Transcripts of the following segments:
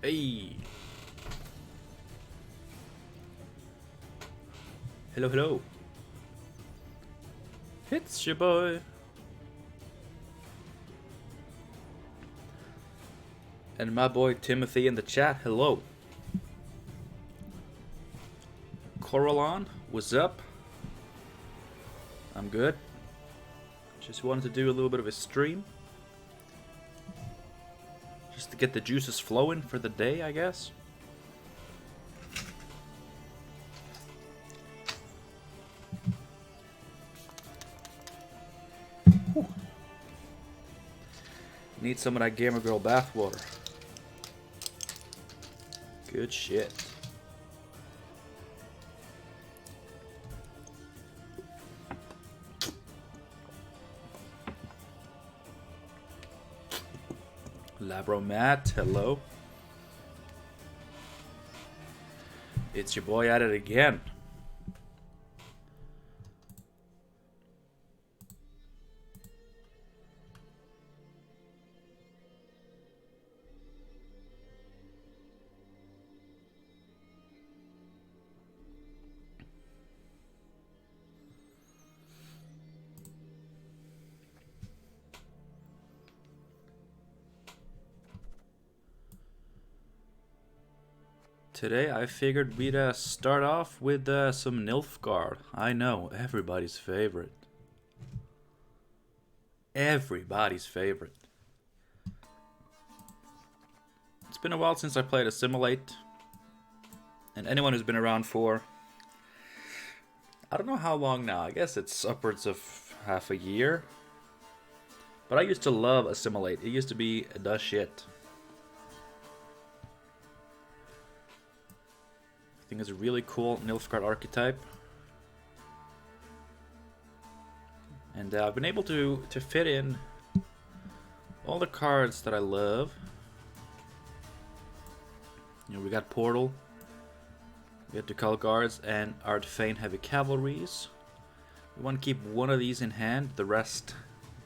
Hey. Hello, hello. It's your boy. And my boy Timothy in the chat. Hello. Coralon, what's up? I'm good. Just wanted to do a little bit of a stream. Just to get the juices flowing for the day, I guess. Whew. Need some of that Gamer Girl bathwater. Good shit. Labro Matt, hello. It's your boy at it again. Today I figured we'd start off with some Nilfgaard. I know, everybody's favorite. Everybody's favorite. It's been a while since I played Assimilate. And anyone who's been around for... I don't know how long now. I guess it's upwards of half a year. But I used to love Assimilate. It used to be the shit. I think it's a really cool Nilfgaard archetype. And I've been able to fit in all the cards that I love. You know, we got Portal, we got Ducal Guards, and Ardfane Heavy Cavalries. We want to keep one of these in hand, the rest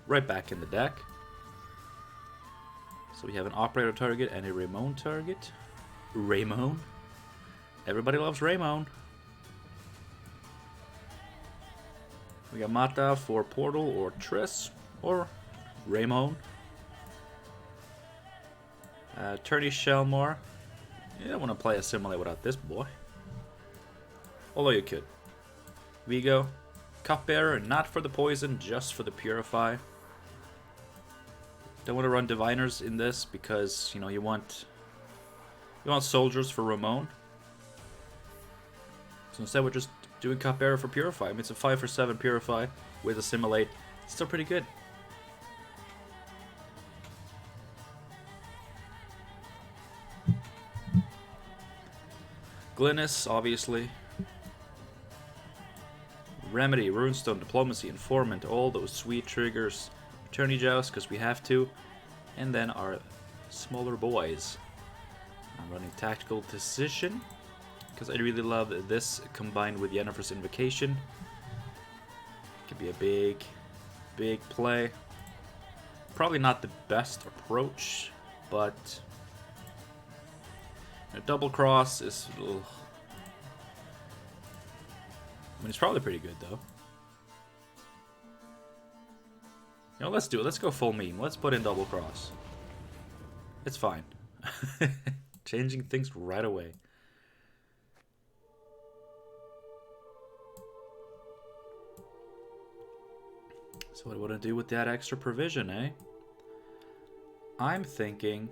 right back in the deck. So we have an Operator target and a Raymond target. Raymond? Everybody loves Raymond. We got Mata for Portal or Triss or Raymond. Tourney Shelmar. You don't want to play Assimilate without this boy. Although you could. Vigo. Cupbearer, not for the poison, just for the Purify. Don't want to run Diviners in this because, you know, you want soldiers for Ramon. So instead we're just doing Cupbearer for Purify. I mean, it's a 5 for 7 Purify with Assimilate. It's still pretty good. Glynis, obviously. Remedy, Runestone, Diplomacy, Informant, all those sweet triggers. Tourney Joust, because we have to. And then our smaller boys. I'm running Tactical Decision, because I really love this combined with Yennefer's Invocation. Could be a big play. Probably not the best approach, but a double cross is... Ugh. I mean, it's probably pretty good, though. You know, let's do it. Let's go full meme. Let's put in double cross. It's fine. Changing things right away. So what do I want to do with that extra provision, eh? I'm thinking...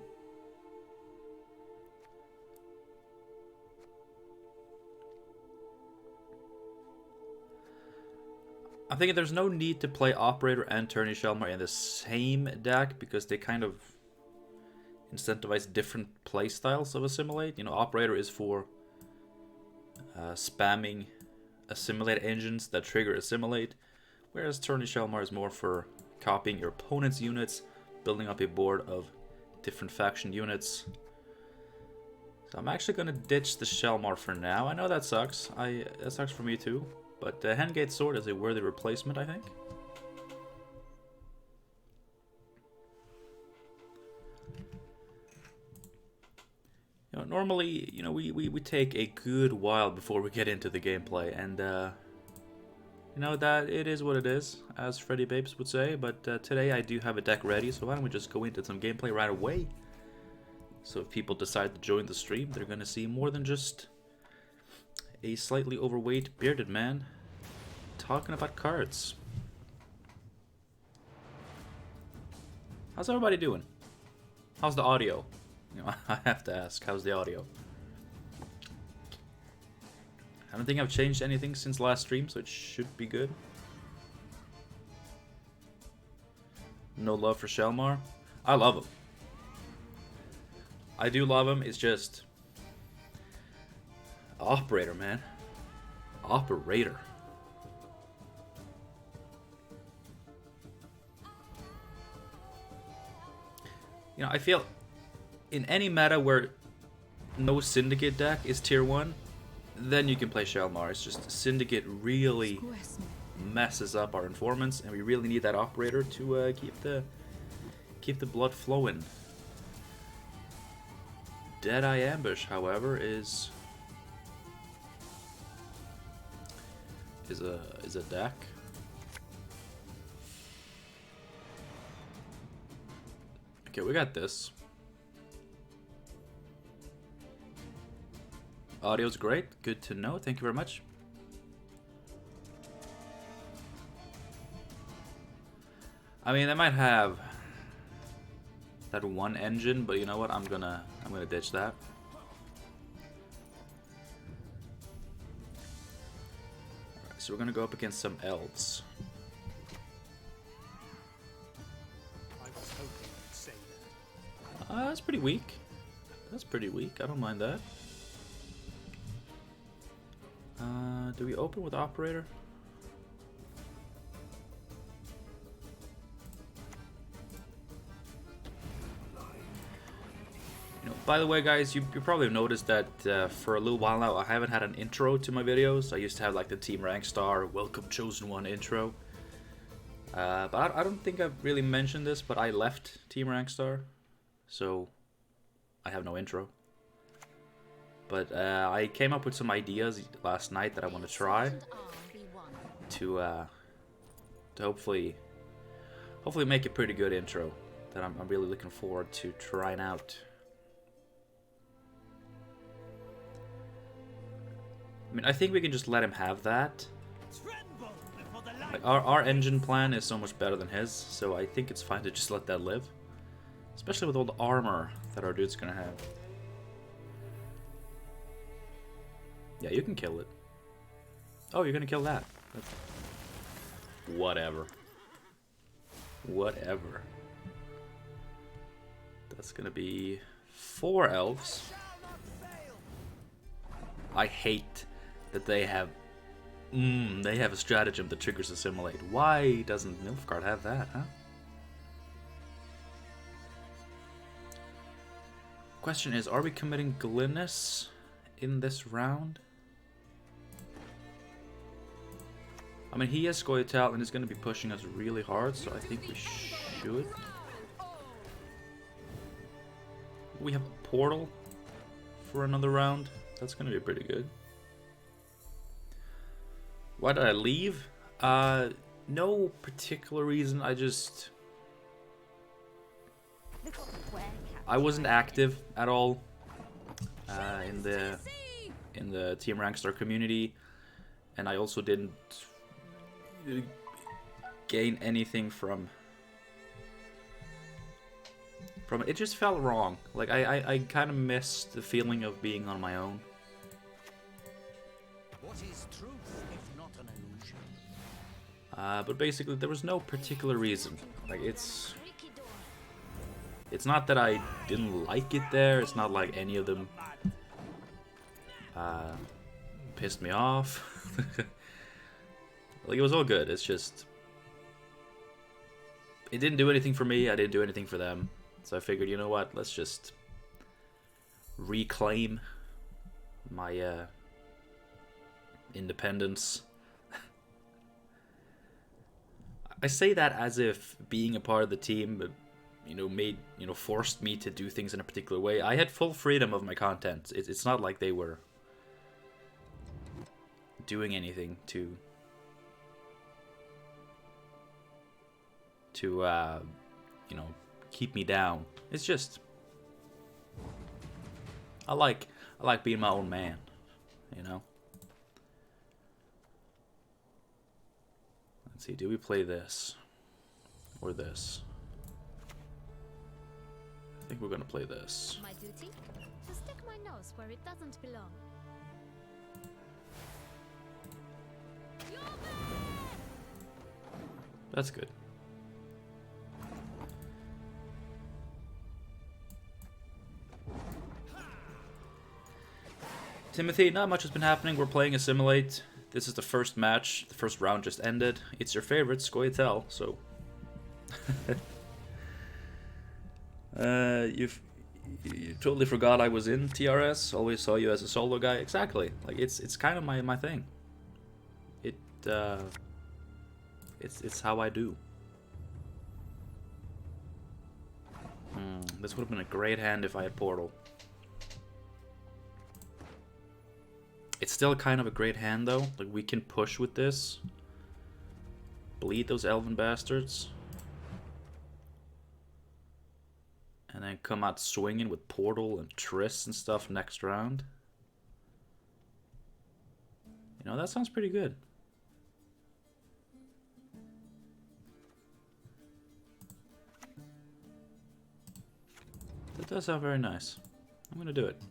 I'm thinking there's no need to play Operator and Tourney Shelmar in the same deck because they kind of incentivize different playstyles of Assimilate. You know, Operator is for spamming Assimilate engines that trigger Assimilate, whereas Tourney Shelmar is more for copying your opponent's units, building up a board of different faction units. So I'm actually going to ditch the Shelmar for now. I know that sucks. That sucks for me too. But the Handgate Sword is a worthy replacement, I think. normally, you know, we take a good while before we get into the gameplay, and you know, that it is what it is, as Freddy Babes would say, but today I do have a deck ready, so why don't we just go into some gameplay right away? So if people decide to join the stream, they're gonna see more than just a slightly overweight bearded man talking about cards. How's everybody doing? How's the audio? You know, I have to ask, how's the audio? I don't think I've changed anything since last stream, so it should be good. No love for Shelmar? I love him. I do love him, it's just... Operator, man. Operator. You know, I feel in any meta where no Syndicate deck is tier 1, then you can play Shelmar. It's just Syndicate really messes up our informants, and we really need that operator to keep the blood flowing. Deadeye Ambush, however, is a deck. Okay, we got this. Audio's great. Good to know. Thank you very much. I mean, they might have that one engine, but you know what? I'm gonna ditch that. Alright, so we're gonna go up against some elves. That's pretty weak. That's pretty weak. I don't mind that. Do we open with operator? You know, by the way, guys, you probably have noticed that for a little while now, I haven't had an intro to my videos. I used to have like the Team Rank Star, Welcome Chosen One intro. But I don't think I've really mentioned this, but I left Team Rank Star, so I have no intro. But I came up with some ideas last night that I want to try to hopefully make a pretty good intro that I'm really looking forward to trying out. I mean, I think we can just let him have that. Like, our engine plan is so much better than his, so I think it's fine to just let that live. Especially with all the armor that our dude's gonna have. Yeah, you can kill it. Oh, you're gonna kill that. Whatever. Whatever. That's gonna be 4 elves. I hate that they have a stratagem that triggers assimilate. Why doesn't Nilfgaard have that, huh? Question is, are we committing Glynis in this round? I mean, he has Scoia'tael and is going to be pushing us really hard, so I think we should. We have a portal for another round. That's going to be pretty good. Why did I leave? No particular reason. I wasn't active at all in the Team Rankstar community, and I also didn't gain anything from it. It just felt wrong. Like I kind of missed the feeling of being on my own. What is truth if not an illusion? But basically there was no particular reason. Like it's not that I didn't like it there. It's not like any of them pissed me off. Like, it was all good. It's just it didn't do anything for me. I didn't do anything for them. So I figured, you know what? Let's just reclaim my independence. I say that as if being a part of the team forced me to do things in a particular way. I had full freedom of my content. It's not like they were doing anything to keep me down. It's just I like being my own man, you know. Let's see, do we play this or this? I think we're gonna play this. My duty? To stick my nose where it doesn't belong. That's good. Timothy, not much has been happening. We're playing Assimilate. This is the first match. The first round just ended. It's your favorite, Scoia'tael, so... You totally forgot I was in TRS. Always saw you as a solo guy. Exactly. Like, it's kind of my thing. It's how I do. This would have been a great hand if I had Portal. It's still kind of a great hand, though. Like, we can push with this. Bleed those elven bastards. And then come out swinging with Portal and Triss and stuff next round. You know, that sounds pretty good. That does sound very nice. I'm gonna do it.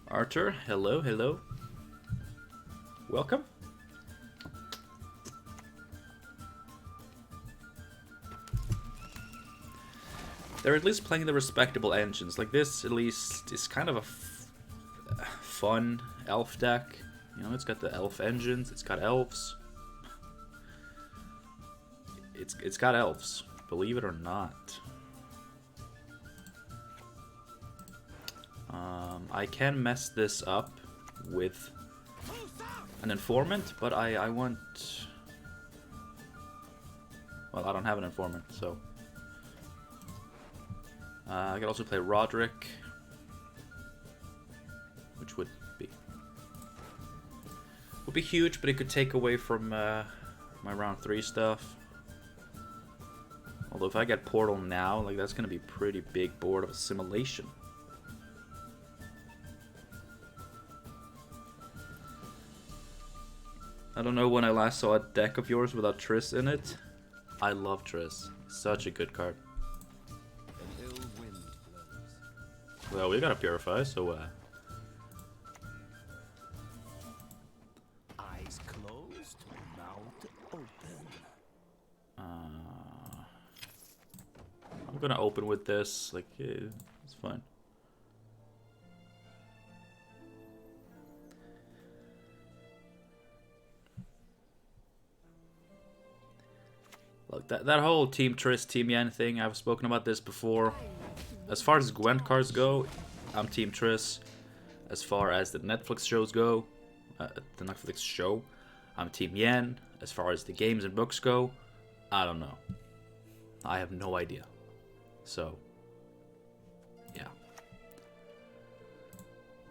Arthur, hello, hello. Welcome. They're at least playing the respectable engines. Like this, at least, is kind of a fun elf deck. You know, it's got the elf engines. It's got elves. It's got elves, believe it or not. I can mess this up with an informant, but I want... Well, I don't have an informant, so... I could also play Roderick, which would be huge, but it could take away from my round 3 stuff. Although if I get Portal now, like that's gonna be a pretty big board of assimilation. I don't know when I last saw a deck of yours without Triss in it. I love Triss. Such a good card. An ill wind blows. Well, we gotta purify, so Eyes closed, mouth open. I'm gonna open with this. Like, yeah, it's fine. Look, that whole Team Triss, Team Yen thing, I've spoken about this before. As far as Gwent cards go, I'm Team Triss. As far as the Netflix shows go, I'm Team Yen. As far as the games and books go, I don't know. I have no idea. So, yeah.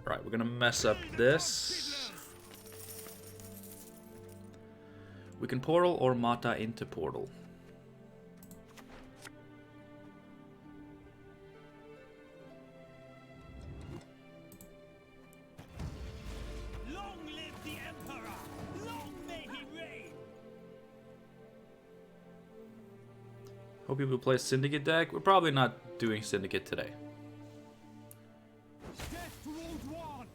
Alright, we're gonna mess up this. We can Portal or Mata into Portal. Long live the Emperor! Long may he reign! Hope people play Syndicate deck. We're probably not doing Syndicate today. Death to Old One!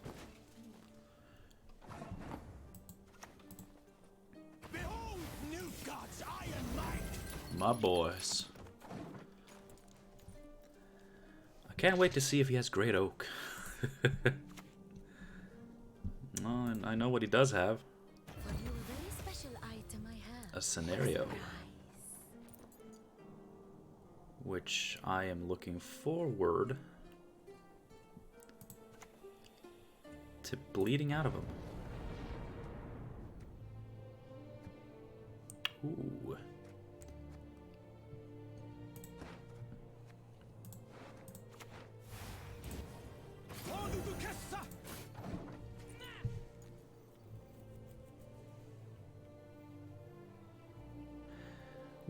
Behold Newscott's iron might! My boys. I can't wait to see if he has Great Oak. Oh, and I know what he does have. For you, a very special item I have. A scenario. Nice. Which I am looking forward to bleeding out of him. Ooh.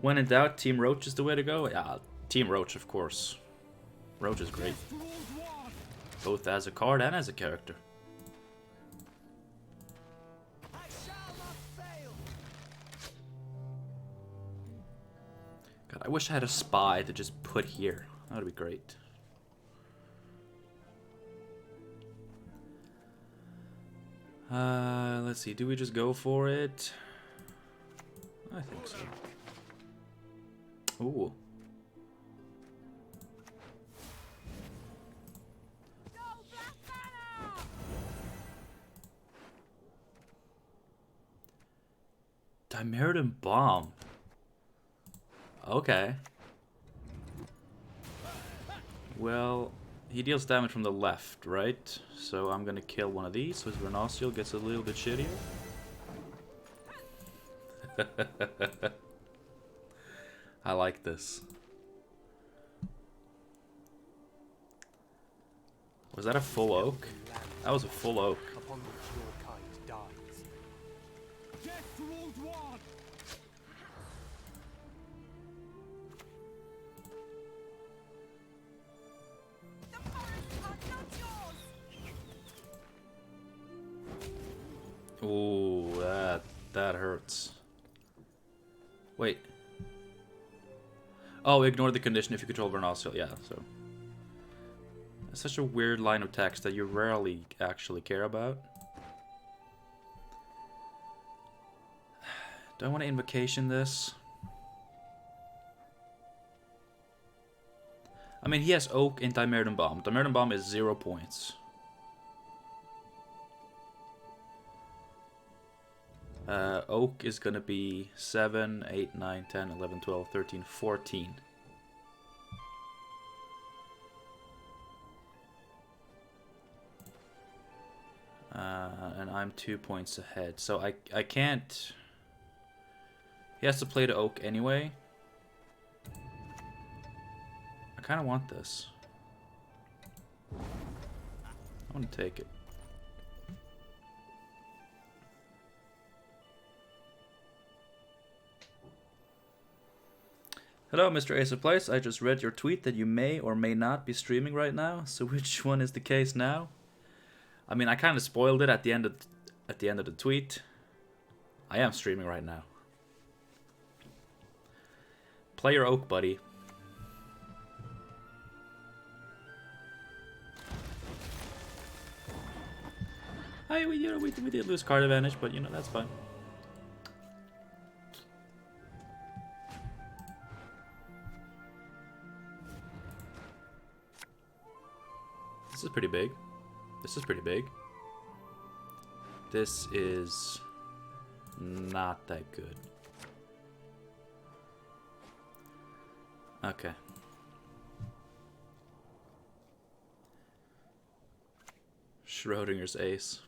When in doubt, Team Roach is the way to go. Yeah, Team Roach, of course. Roach is great, both as a card and as a character. God, I wish I had a spy to just put here. That would be great. Let's see. Do we just go for it? I think so. Ooh. Dimeridan Bomb. Okay. Well, he deals damage from the left, right? So I'm gonna kill one of these, so his Vernociel gets a little bit shittier. I like this. Was that a full oak? That was a full oak. Upon which your kind dies. Death to Old One! The forests are not yours! Ooh, that hurts. Wait. Oh, ignore the condition if you control Vernociel. Yeah, so. It's such a weird line of text that you rarely actually care about. Do I want to invocation this? I mean, he has Oak in Dimeridan Bomb. Dimeridan Bomb is 0 points. Oak is gonna be 7, 8, 9, 10, 11, 12, 13, 14. And I'm 2 points ahead. So I can't... He has to play the Oak anyway. I kind of want this. I want to take it. Hello, Mr. Ace of Place. I just read your tweet that you may or may not be streaming right now. So which one is the case now? I mean, I kind of spoiled it at the end of the tweet. I am streaming right now. Play your Oak, buddy. We did lose card advantage, but you know that's fine. This is pretty big. This is pretty big. This is not that good. Okay. Schrodinger's ace.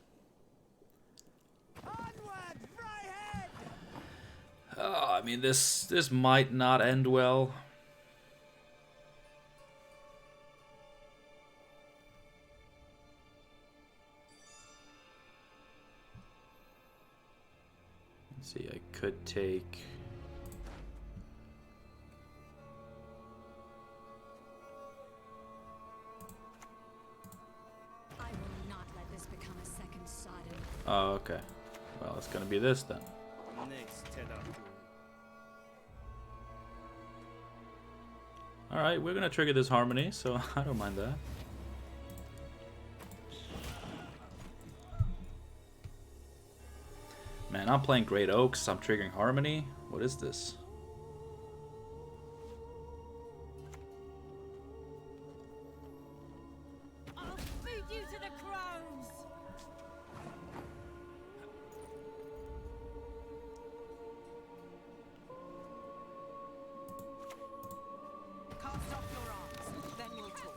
Oh, I mean, this might not end well. Let's see, I could take... I will not let this become a second Sodom. Oh, okay. Well, it's gonna be this then. Alright, we're gonna trigger this Harmony, so I don't mind that. Man, I'm playing Great Oaks, I'm triggering Harmony. What is this? I'll feed you to the crows! Cast off your arms, then we'll talk.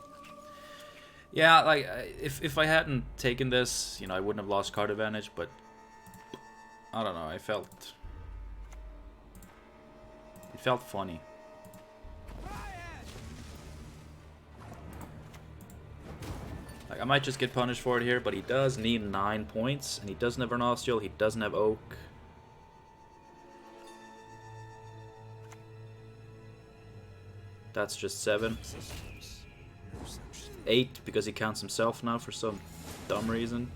Yeah, like, if I hadn't taken this, you know, I wouldn't have lost card advantage, but... I don't know, I felt... felt funny. Like, I might just get punished for it here, but he does need 9 points, and he doesn't have Vernacial, he doesn't have Oak. That's just 7. 8, because he counts himself now for some dumb reason.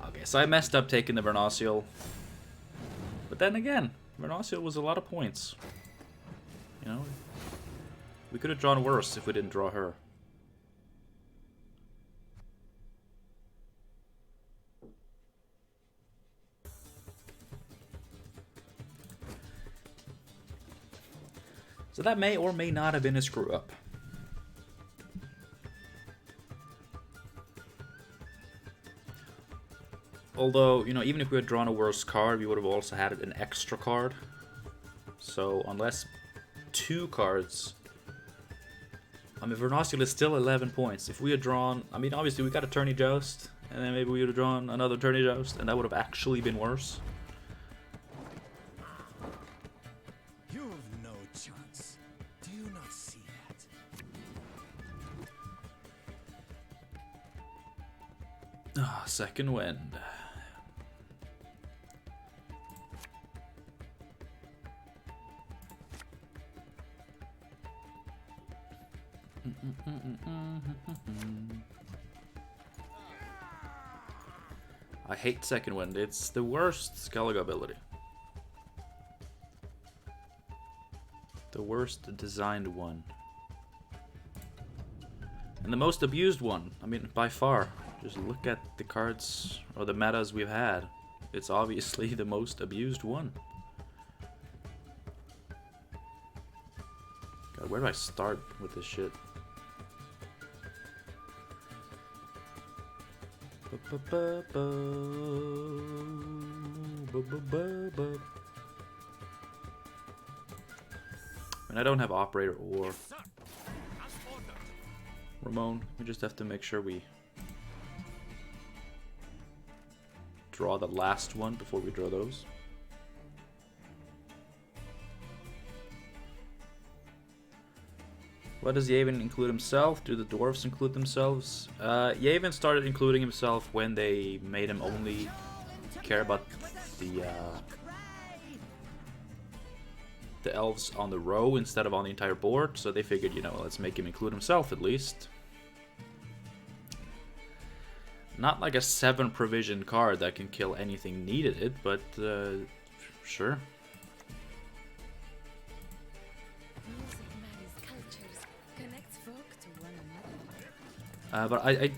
Okay, so I messed up taking the Vernacial. But then again, Vernacial was a lot of points. You know, we could have drawn worse if we didn't draw her. So that may or may not have been a screw up. Although, you know, even if we had drawn a worse card, we would have also had an extra card. So, unless 2 cards... I mean, Vernacial is still 11 points. If we had drawn... I mean, obviously, we got a Tourney Joust, and then maybe we would have drawn another Tourney Joust, and that would have actually been worse. You've no chance. Do you not see that? Ah, second wind. I hate second wind. It's the worst Skellige ability. The worst designed one. And the most abused one. I mean, by far. Just look at the cards or the metas we've had. It's obviously the most abused one. God, where do I start with this shit? And I don't have operator or Ramon. We just have to make sure we draw the last one before we draw those. What does Yavin include himself? Do the dwarves include themselves? Yavin started including himself when they made him only care about the elves on the row instead of on the entire board. So they figured, you know, let's make him include himself at least. Not like a 7 provision card that can kill anything needed it, but sure. But I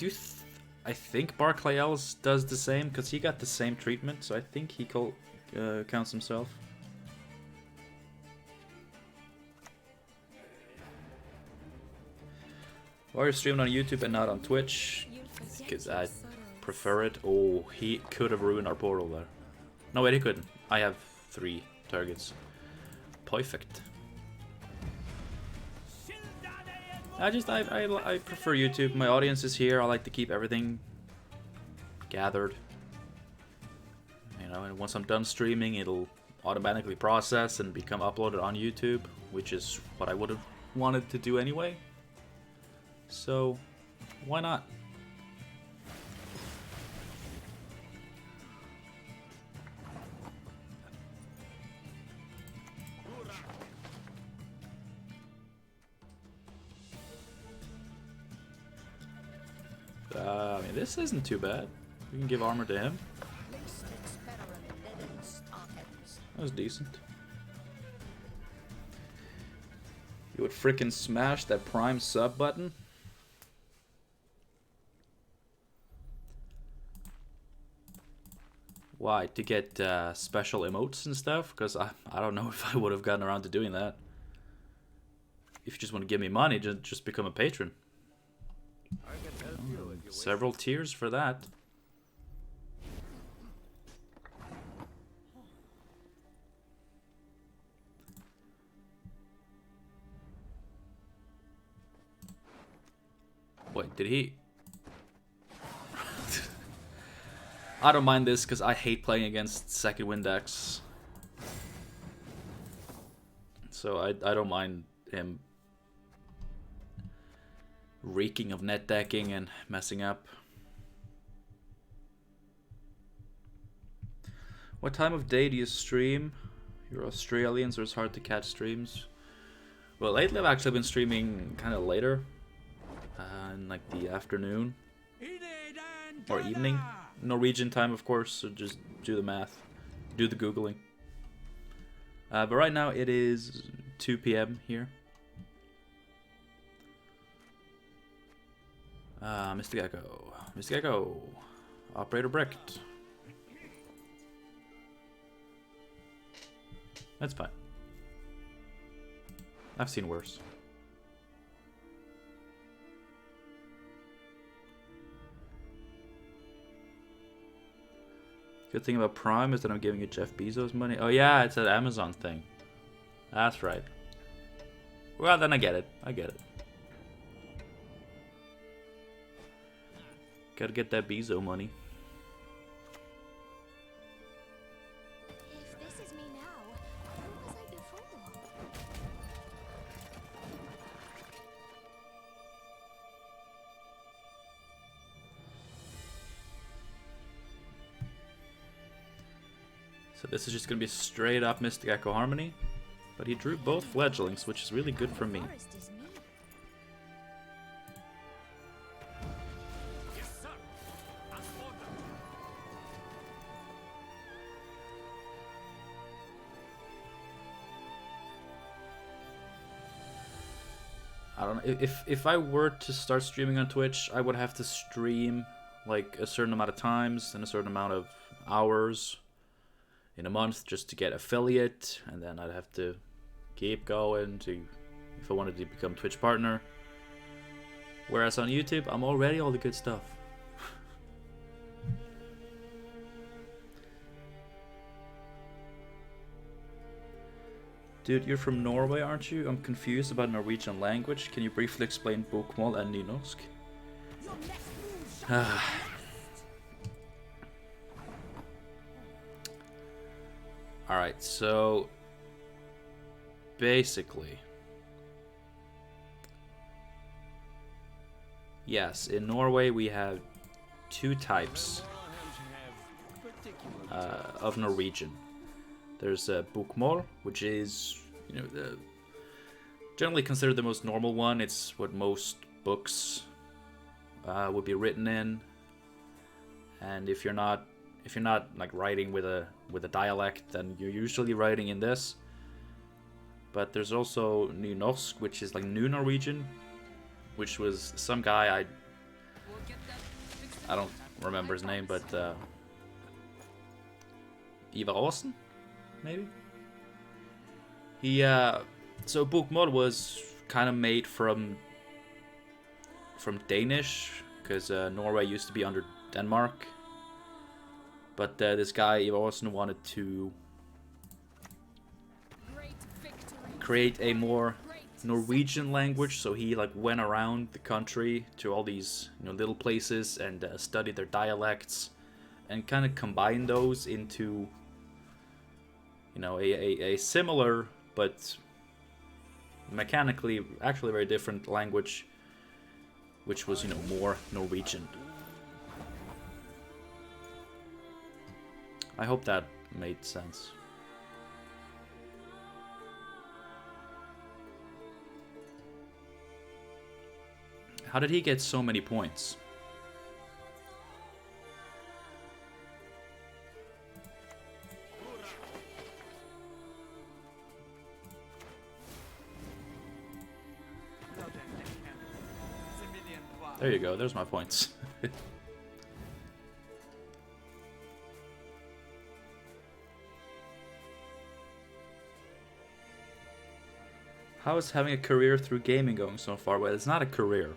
think Barclayels does the same because he got the same treatment, so I think he counts himself. Why are you streaming on YouTube and not on Twitch? Because I prefer it. Oh, he could have ruined our portal there. No, wait, he couldn't. I have 3 targets. Perfect. I prefer YouTube. My audience is here. I like to keep everything gathered. You know, and once I'm done streaming, it'll automatically process and become uploaded on YouTube, which is what I would have wanted to do anyway. So, why not? I mean, this isn't too bad. We can give armor to him. That was decent. You would frickin' smash that prime sub button? Why? To get special emotes and stuff? Because I don't know if I would have gotten around to doing that. If you just want to give me money, just become a patron. Several tiers for that. Wait, did he? I don't mind this because I hate playing against second wind decks. So I don't mind him reeking of net decking and messing up. What time of day do you stream? You're Australian, so it's hard to catch streams. Well, lately I've actually been streaming kind of later, in like the afternoon or evening, Norwegian time, of course. So just do the math, do the googling. But right now it is 2 p.m. here. Mr. Gecko, Mr. Gecko, Operator Bricked. That's fine. I've seen worse. Good thing about Prime is that I'm giving you Jeff Bezos money. Oh yeah, it's an Amazon thing. That's right. Well, then I get it. I get it. Gotta get that Bezo money. If this is me now, who was I before? So this is just gonna be straight up Mystic Echo Harmony. But he drew both fledglings, which is really good for me. Forest is me. Yes, sir. As ordered. I don't know. If I were to start streaming on Twitch, I would have to stream like a certain amount of times and a certain amount of hours in a month just to get affiliate, and then I'd have to keep going to if I wanted to become Twitch partner. Whereas on YouTube, I'm already all the good stuff. Dude, you're from Norway, aren't you? I'm confused about Norwegian language. Can you briefly explain bokmål and nynorsk? Your next move shall Alright, so basically, yes, in Norway we have two types of Norwegian. There's bokmål, which is, you know, generally considered the most normal one. It's what most books would be written in, and if you're not like writing with a dialect, then you're usually writing in this. But there's also nynorsk, which is like New Norwegian, which was some guy I don't remember his name, but Ivar Aasen, maybe. He so bokmål was kind of made from Danish, because Norway used to be under Denmark. But this guy, Ivar Aasen, wanted to create a more Norwegian language, so he like went around the country to all these, you know, little places and studied their dialects and kind of combined those into, you know, a similar but mechanically actually very different language, which was, you know, more Norwegian. I hope that made sense. How did he get so many points? There you go, there's my points. How is having a career through gaming going so far? Well, it's not a career.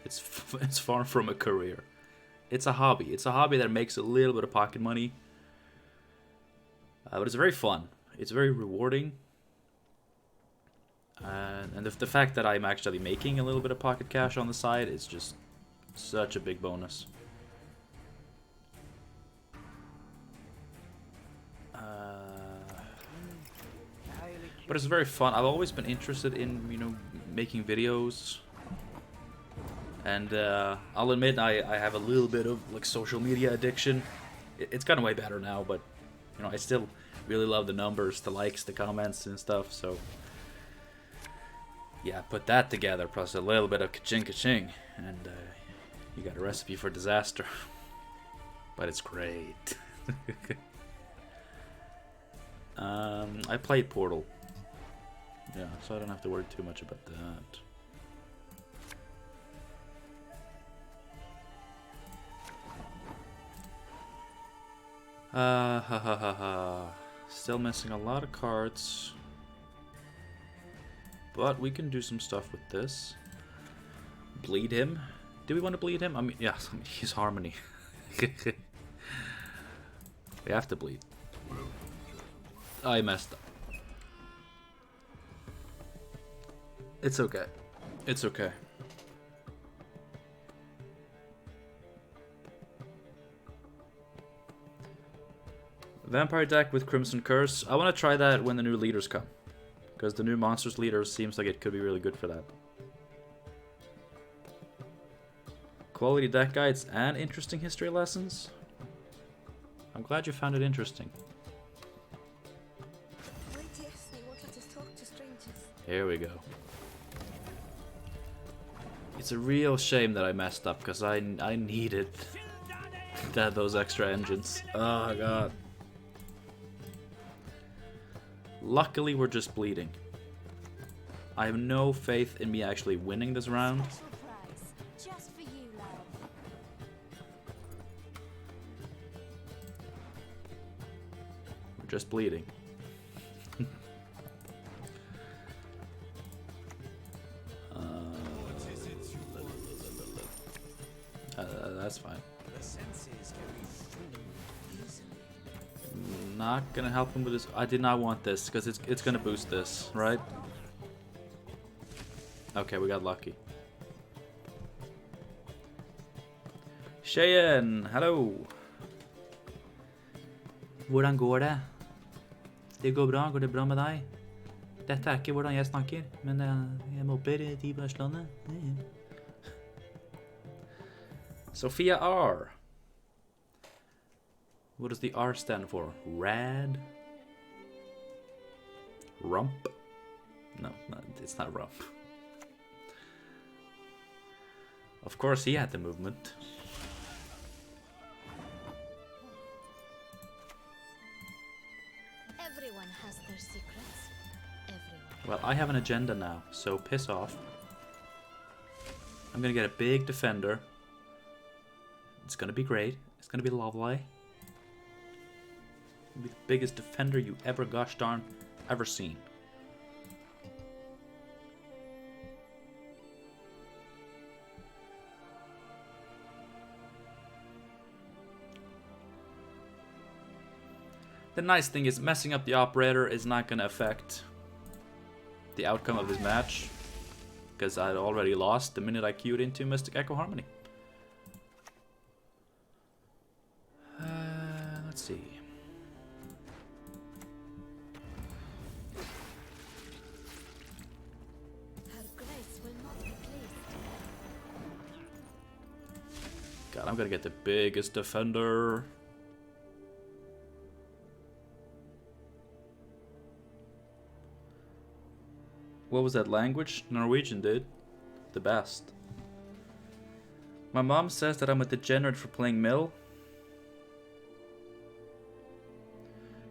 It's far from a career. It's a hobby. It's a hobby that makes a little bit of pocket money. But it's very fun. It's very rewarding. And the fact that I'm actually making a little bit of pocket cash on the side is just such a big bonus. But it's very fun. I've always been interested in, you know, making videos. And I'll admit I have a little bit of like social media addiction. It's gotten way better now, but you know, I still really love the numbers, the likes, the comments and stuff, so yeah, put that together plus a little bit of ka-ching, and you got a recipe for disaster. But it's great. I played Portal. Yeah, so I don't have to worry too much about that. Ha ha ha ha. Still missing a lot of cards. But we can do some stuff with this. Bleed him. Do we want to bleed him? I mean, yeah, he's Harmony. We have to bleed. I messed up. It's okay. It's okay. Vampire deck with Crimson Curse. I want to try that when the new leaders come. Because the new Monsters leader seems like it could be really good for that. Quality deck guides and interesting history lessons. I'm glad you found it interesting. Here we go. It's a real shame that I messed up because I needed those extra engines. Oh god. Luckily, we're just bleeding. I have no faith in me actually winning this round. Just for you, love. We're just bleeding. That's fine. Not gonna help him with this. I did not want this because it's gonna boost this, right? Okay, we got lucky. Cheyenne, hello. Hvordan går det? Det går bra. Går det bra med deg? Dette er ikke hvordan jeg snakker, men jeg mobber de på Østlandet. Sophia R. What does the R stand for? Rad? Rump? No, it's not rump. Of course he had the movement. Everyone has their secrets. Everyone. Well, I have an agenda now, so piss off. I'm gonna get a big defender. It's gonna be great. It's gonna be lovely. Be the biggest defender you ever gosh darn ever seen. The nice thing is messing up the operator is not going to affect the outcome of this match, because I'd already lost the minute I queued into Mystic Echo Harmony. Let's see. Her grace will not be pleased. God, I'm gonna get the biggest defender. What was that language? Norwegian, dude. The best. My mom says that I'm a degenerate for playing Mill.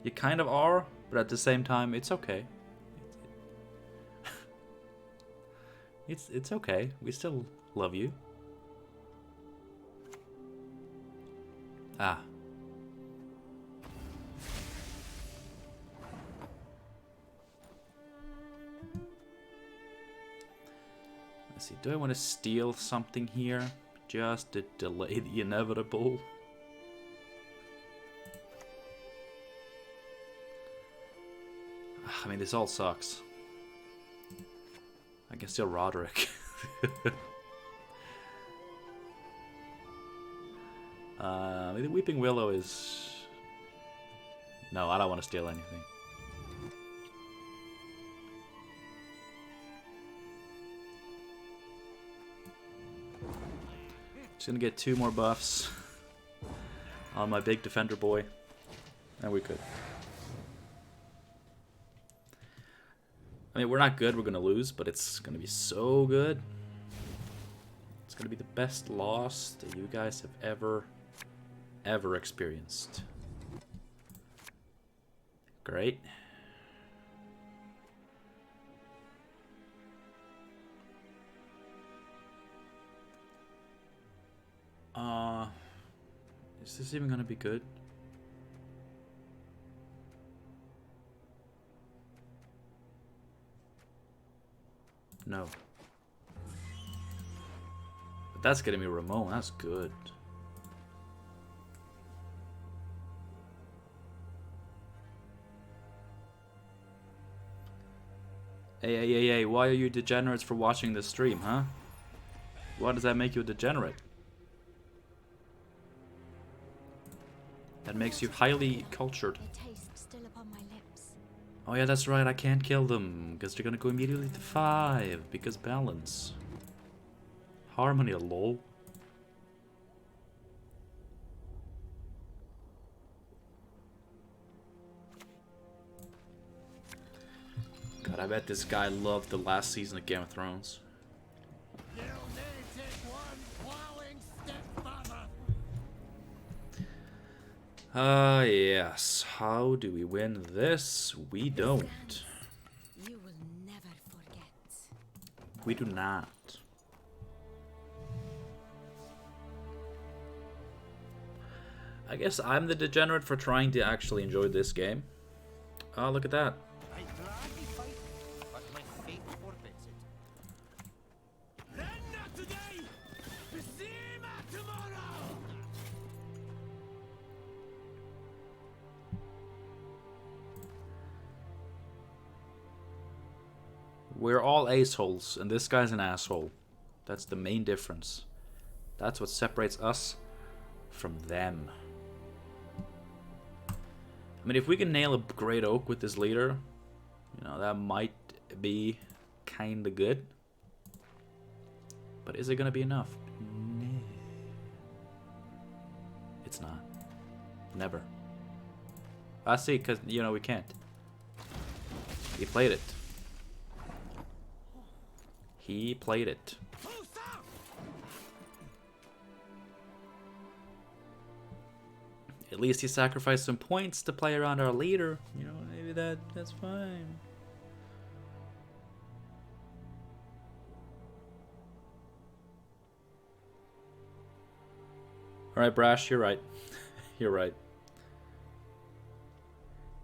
You kind of are, but at the same time, it's okay. It's okay. We still love you. Ah. Let's see. Do I want to steal something here? Just to delay the inevitable? I mean, this all sucks. I can steal Roderick. The Weeping Willow is... No, I don't want to steal anything. gonna get 2 more buffs on my big defender boy. And we could. I mean, we're not good, we're gonna lose, but it's gonna be so good. It's gonna be the best loss that you guys have ever experienced. Great. Is this even gonna be good? No. But that's getting me Ramon. That's good. Hey, why are you degenerates for watching this stream, huh? Why does that make you a degenerate? That makes you highly cultured. The taste still upon my lips. Oh yeah, that's right, I can't kill them, because they're gonna go immediately to 5, because balance. Harmony, lol. God, I bet this guy loved the last season of Game of Thrones. Yes. How do we win this? We don't. You will never forget. We do not. I guess I'm the degenerate for trying to actually enjoy this game. Oh, look at that. I gladly fight, but my fate forbids it. Then not today! The same tomorrow! We're all assholes, and this guy's an asshole. That's the main difference. That's what separates us from them. I mean, if we can nail a Great Oak with this leader, you know, that might be kinda good. But is it gonna be enough? No. It's not. Never. I see, because, you know, we can't. He played it. He played it. At least he sacrificed some points to play around our leader. You know, maybe that's fine. Alright, Brash, you're right. You're right.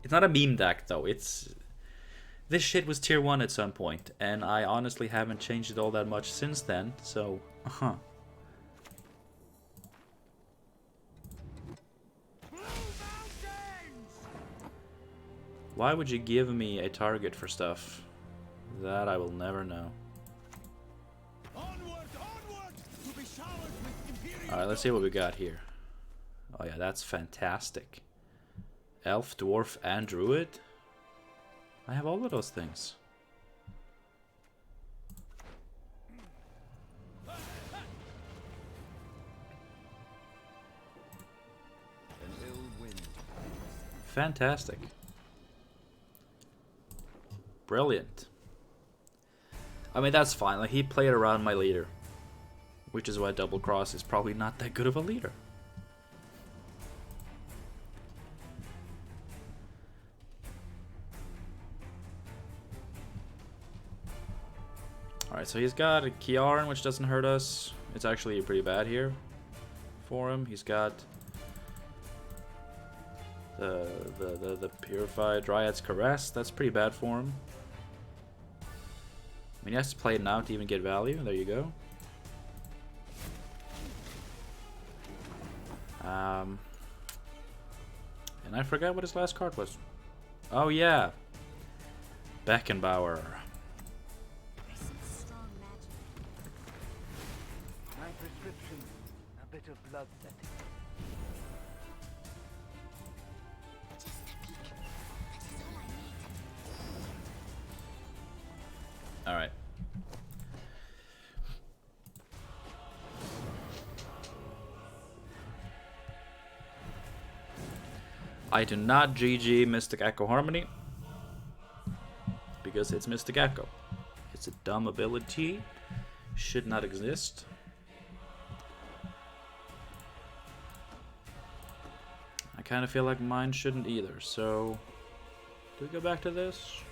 It's not a meme deck, though. It's... This shit was tier 1 at some point, and I honestly haven't changed it all that much since then, so... Why would you give me a target for stuff? That I will never know. Alright, let's see what we got here. Oh yeah, that's fantastic. Elf, Dwarf, and Druid? I have all of those things. Fantastic. Brilliant. I mean, that's fine. Like, he played around my leader. Which is why Double Cross is probably not that good of a leader. Alright, so he's got a Kiaran, which doesn't hurt us. It's actually pretty bad here for him. He's got the Purified Dryad's Caress. That's pretty bad for him. I mean, he has to play it now to even get value. There you go. And I forgot what his last card was. Oh yeah, Beckenbauer. Strong magic. My prescription, a bit of bloodletting. Just a peek. That is all I need. All right. I do not GG Mystic Echo Harmony because it's Mystic Echo. It's a dumb ability, should not exist. I kind of feel like mine shouldn't either, so do we go back to this?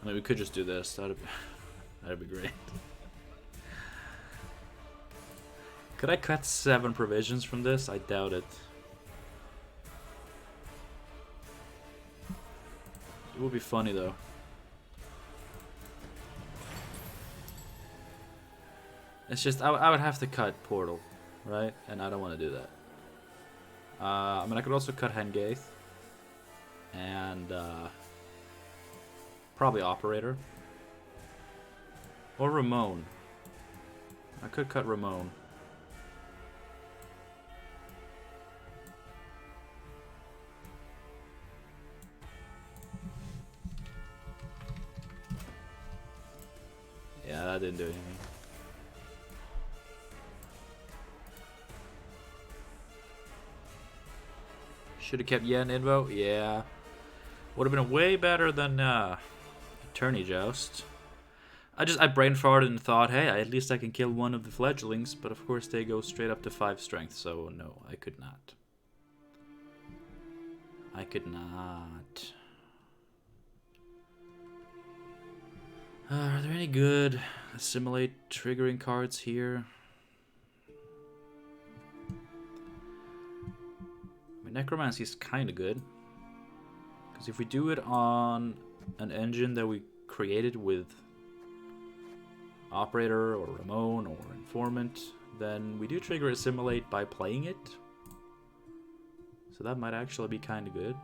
I mean, we could just do this. That'd be great. Could I cut 7 provisions from this? I doubt it. It would be funny though. It's just I would have to cut Portal, right? And I don't want to do that. I mean, I could also cut Hengaith and probably Operator or Ramon. I could cut Ramon. Yeah, that didn't do anything. Should have kept Yen Invo. Yeah, would have been way better than Attorney Joust. I brain farted and thought, hey, at least I can kill one of the fledglings, but of course they go straight up to 5 strength, so no, I could not. I could not. Are there any good assimilate triggering cards here? I mean, Necromancy is kind of good. Because if we do it on an engine that we created with Operator or Ramon or Informant, then we do trigger Assimilate by playing it. So that might actually be kind of good.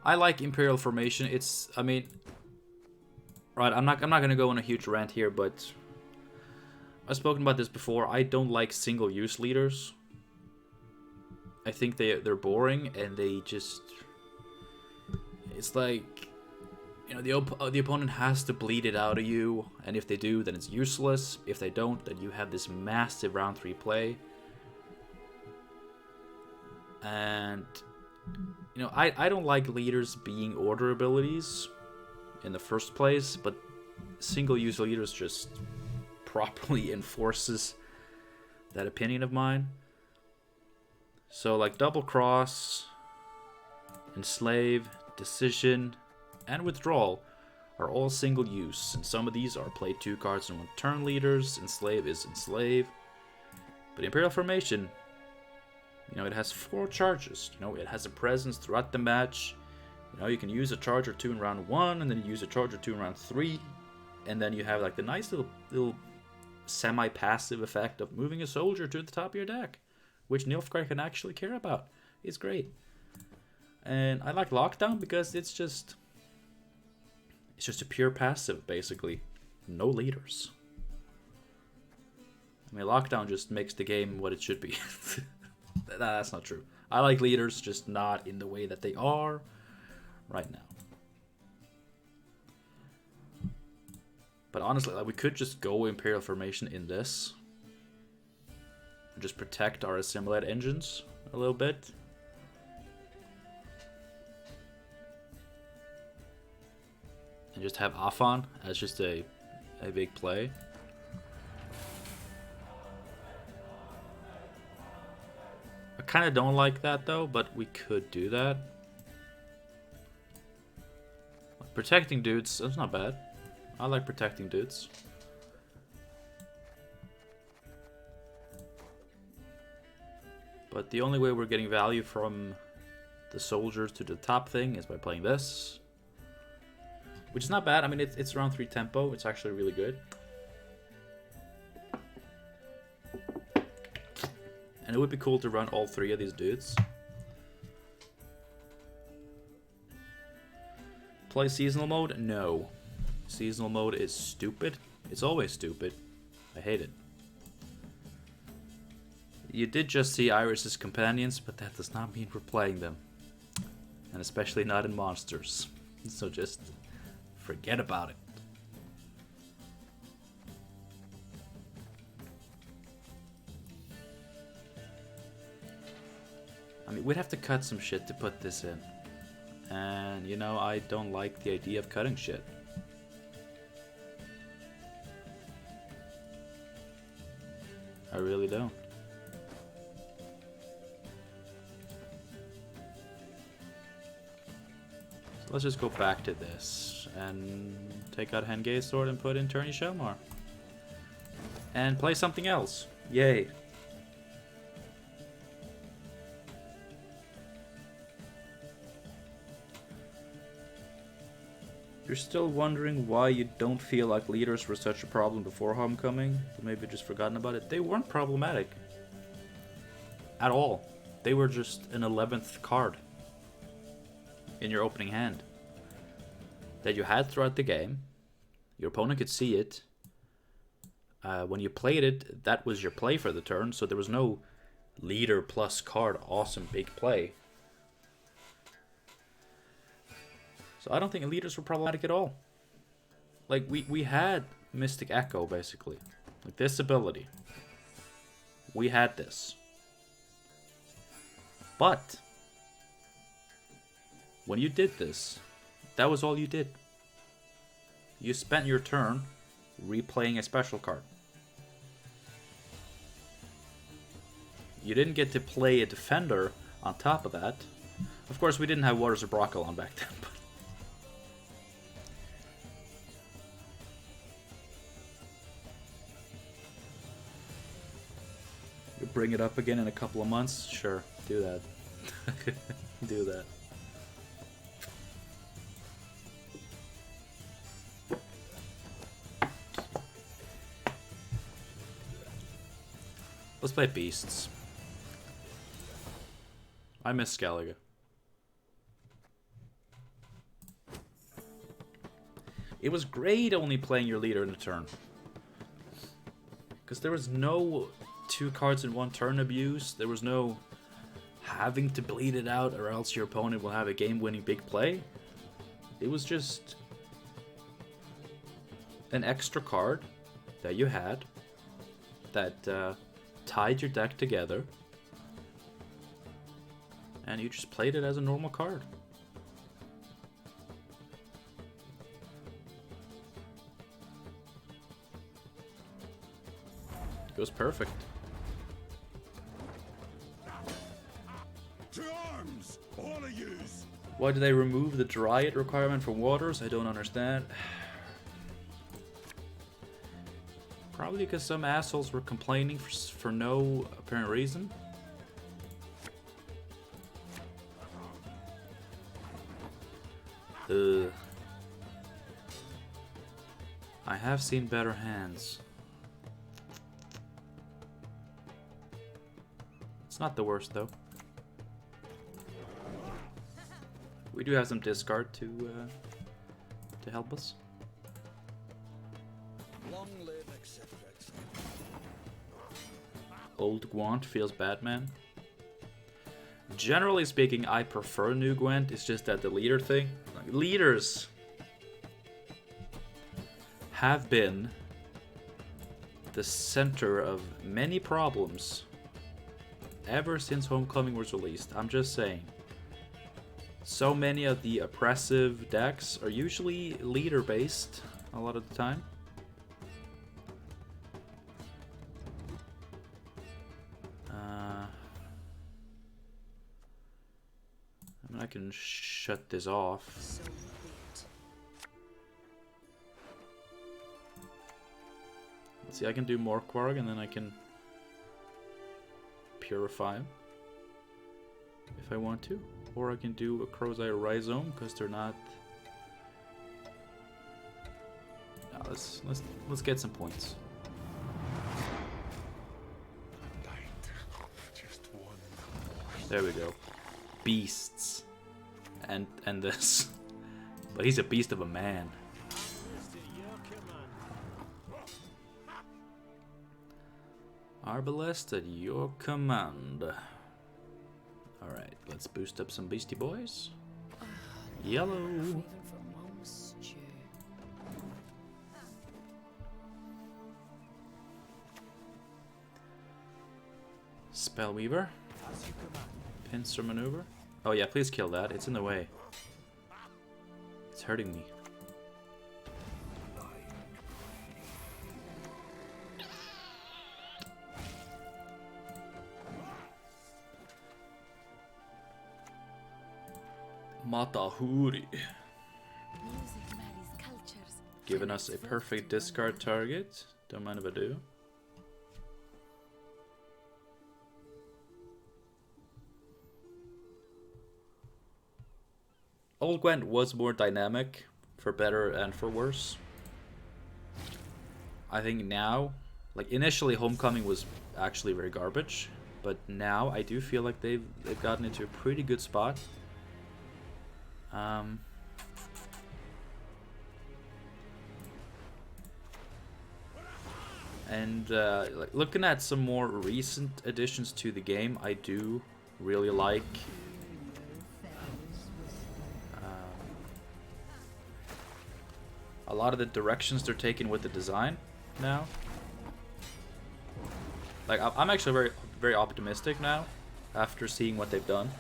I like Imperial Formation. It's, I mean, right, I'm not gonna go on a huge rant here, but I've spoken about this before. I don't like single-use leaders. I think they're boring, and they just, it's like, you know, the opponent has to bleed it out of you, and if they do, then it's useless. If they don't, then you have this massive round 3 play. And you know, I don't like leaders being order abilities in the first place, but single-use leaders just properly enforces that opinion of mine. So like Double Cross, Enslave, Decision, and Withdrawal are all single-use, and some of these are play 2 cards in 1 turn leaders. Enslave is Enslave. But Imperial Formation, you know, it has 4 charges. You know, it has a presence throughout the match. You know, you can use a charge or 2 in round 1, and then you use a charge or 2 in round 3. And then you have like the nice little semi-passive effect of moving a soldier to the top of your deck, which Nilfgaard can actually care about. It's great. And I like Lockdown because it's just a pure passive, basically. No leaders. I mean, Lockdown just makes the game what it should be. That's not true. I like leaders, just not in the way that they are right now. But honestly, like, we could just go Imperial Formation in this. And just protect our Assimilate engines a little bit. And just have Afan as just a big play. I kind of don't like that though, but we could do that. Protecting dudes, that's not bad. I like protecting dudes. But the only way we're getting value from the soldiers to the top thing is by playing this. Which is not bad. I mean, it's around 3 tempo. It's actually really good. And it would be cool to run all 3 of these dudes. Play seasonal mode? No. Seasonal mode is stupid. It's always stupid. I hate it. You did just see Iris's companions, but that does not mean we're playing them. And especially not in monsters. So just forget about it. I mean, we'd have to cut some shit to put this in. And, you know, I don't like the idea of cutting shit. I really don't. So let's just go back to this and take out Henge's sword and put in Tourney Shelmar. And play something else. Yay. You're still wondering why you don't feel like leaders were such a problem before Homecoming? But maybe just forgotten about it. They weren't problematic. At all. They were just an 11th card in your opening hand that you had throughout the game. Your opponent could see it. When you played it, that was your play for the turn, so there was no leader plus card awesome big play. So I don't think leaders were problematic at all. Like, we had Mystic Echo, basically. Like, this ability. We had this. But when you did this, that was all you did. You spent your turn replaying a special card. You didn't get to play a defender on top of that. Of course, we didn't have Waters of Broccolon back then, but you bring it up again in a couple of months? Sure, do that. Do that. Let's play Beasts. I miss Skellige. It was great only playing your leader in a turn. Because there was no 2 cards in 1 turn abuse. There was no having to bleed it out or else your opponent will have a game-winning big play. It was just an extra card that you had that tied your deck together. And you just played it as a normal card. It was perfect. To arms, all of yous! Why did they remove the Dryad requirement for Waters? I don't understand. Probably because some assholes were complaining for no apparent reason. I have seen better hands. It's not the worst though. We do have some discard to help us. Long live, etc. Old Gwent feels Batman. Generally speaking, I prefer new Gwent. It's just that the leader thing. Like, leaders have been the center of many problems ever since Homecoming was released. I'm just saying. So many of the oppressive decks are usually leader based a lot of the time. I can shut this off. So be it. Let's see, I can do more Quark and then I can purify him if I want to. Or I can do a Crow's Eye Rhizome because they're not. No, let's get some points. There we go. Beasts. And this. But he's a beast of a man. Arbalest at your command. Alright, let's boost up some beastie boys. Yellow. Craving for mom's stew. Spellweaver. As you command. Pincer maneuver. Oh yeah, please kill that. It's in the way. It's hurting me. Matahuri. Music marries cultures. Giving us a perfect discard target. Don't mind if I do. Old Gwent was more dynamic, for better and for worse. I think now, like initially Homecoming was actually very garbage, but now I do feel like they've gotten into a pretty good spot. And like looking at some more recent additions to the game, I do really like a lot of the directions they're taking with the design now. Like I'm actually very optimistic now after seeing what they've done.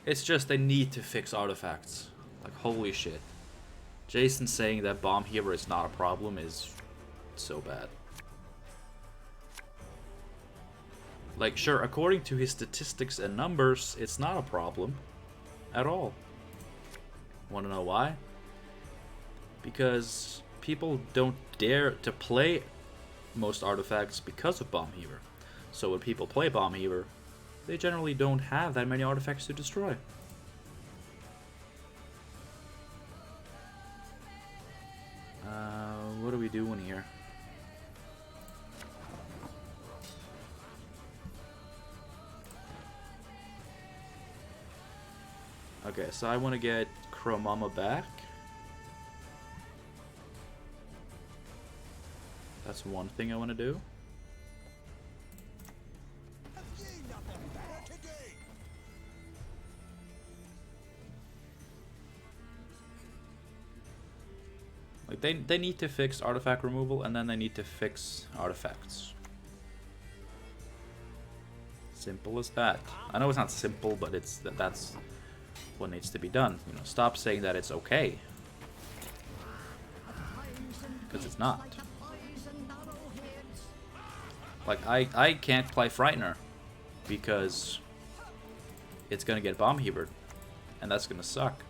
It's just they need to fix artifacts. Like holy shit. Jason saying that Bomb Heaver is not a problem is so bad. Like sure, according to his statistics and numbers, it's not a problem at all. Wanna know why? Because people don't dare to play most artifacts because of Bomb Heaver. So when people play Bomb Heaver, they generally don't have that many artifacts to destroy. What are we doing here? Okay, so I want to get Chromama back. That's one thing I want to do. Have ye nothing better to do? Like they need to fix artifact removal, and then they need to fix artifacts. Simple as that. I know it's not simple, but that's what needs to be done. You know, stop saying that it's okay, because it's not. Like I can't play Frightener because it's gonna get Bomb Heavered, and that's gonna suck.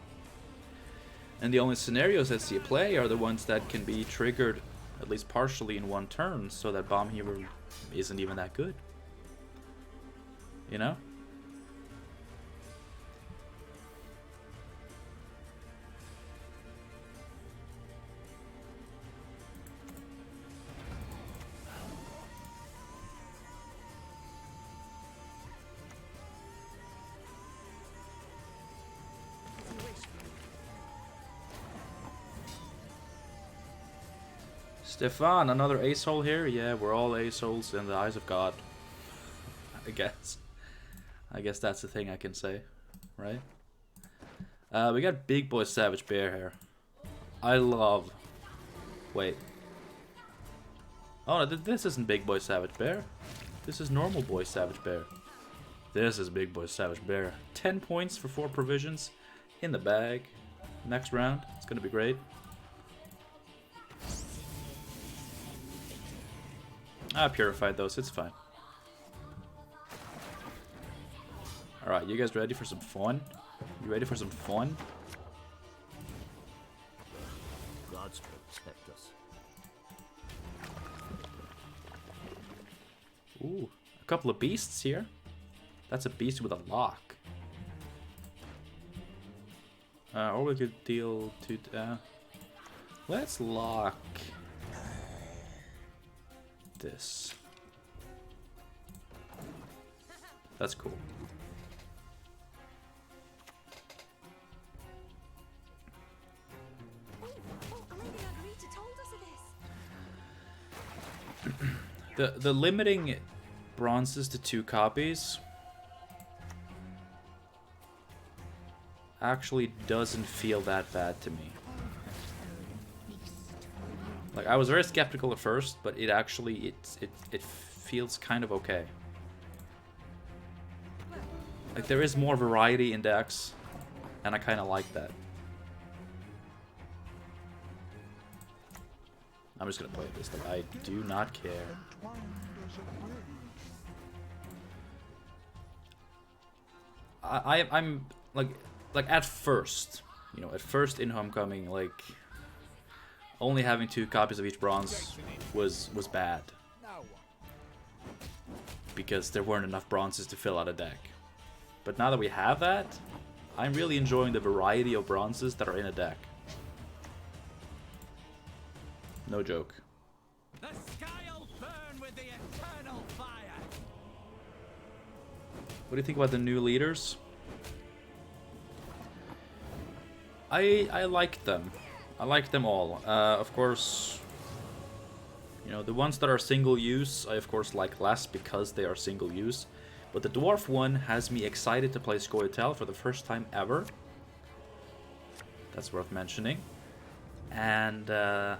And the only scenarios that see play are the ones that can be triggered at least partially in one turn, so that Bomb Heaver isn't even that good. You know? Stefan, another ace hole here? Yeah, we're all ace holes in the eyes of God. I guess. I guess that's the thing I can say, right? We got Big Boy Savage Bear here. I love... Wait. Oh, no, this isn't Big Boy Savage Bear. This is Normal Boy Savage Bear. This is Big Boy Savage Bear. 10 points for 4 provisions in the bag. Next round, it's gonna be great. I purified those, it's fine. Alright, you guys ready for some fun? You ready for some fun? Gods protect us. Ooh, a couple of beasts here. That's a beast with a lock. Or we could deal to... let's lock... this. That's cool. The limiting bronzes to 2 copies actually doesn't feel that bad to me. Like, I was very skeptical at first, but it actually, it feels kind of okay. Like, there is more variety in decks, and I kind of like that. I'm just gonna play this, like, I do not care. I'm like at first, you know, at first in Homecoming, like, only having 2 copies of each bronze was bad. Because there weren't enough bronzes to fill out a deck. But now that we have that, I'm really enjoying the variety of bronzes that are in a deck. No joke. The sky'll burn with the eternal fire. What do you think about the new leaders? I like them. I like them all. Of course, you know, the ones that are single use, I of course like less because they are single use. But the dwarf one has me excited to play Scoia'tael for the first time ever. That's worth mentioning. And the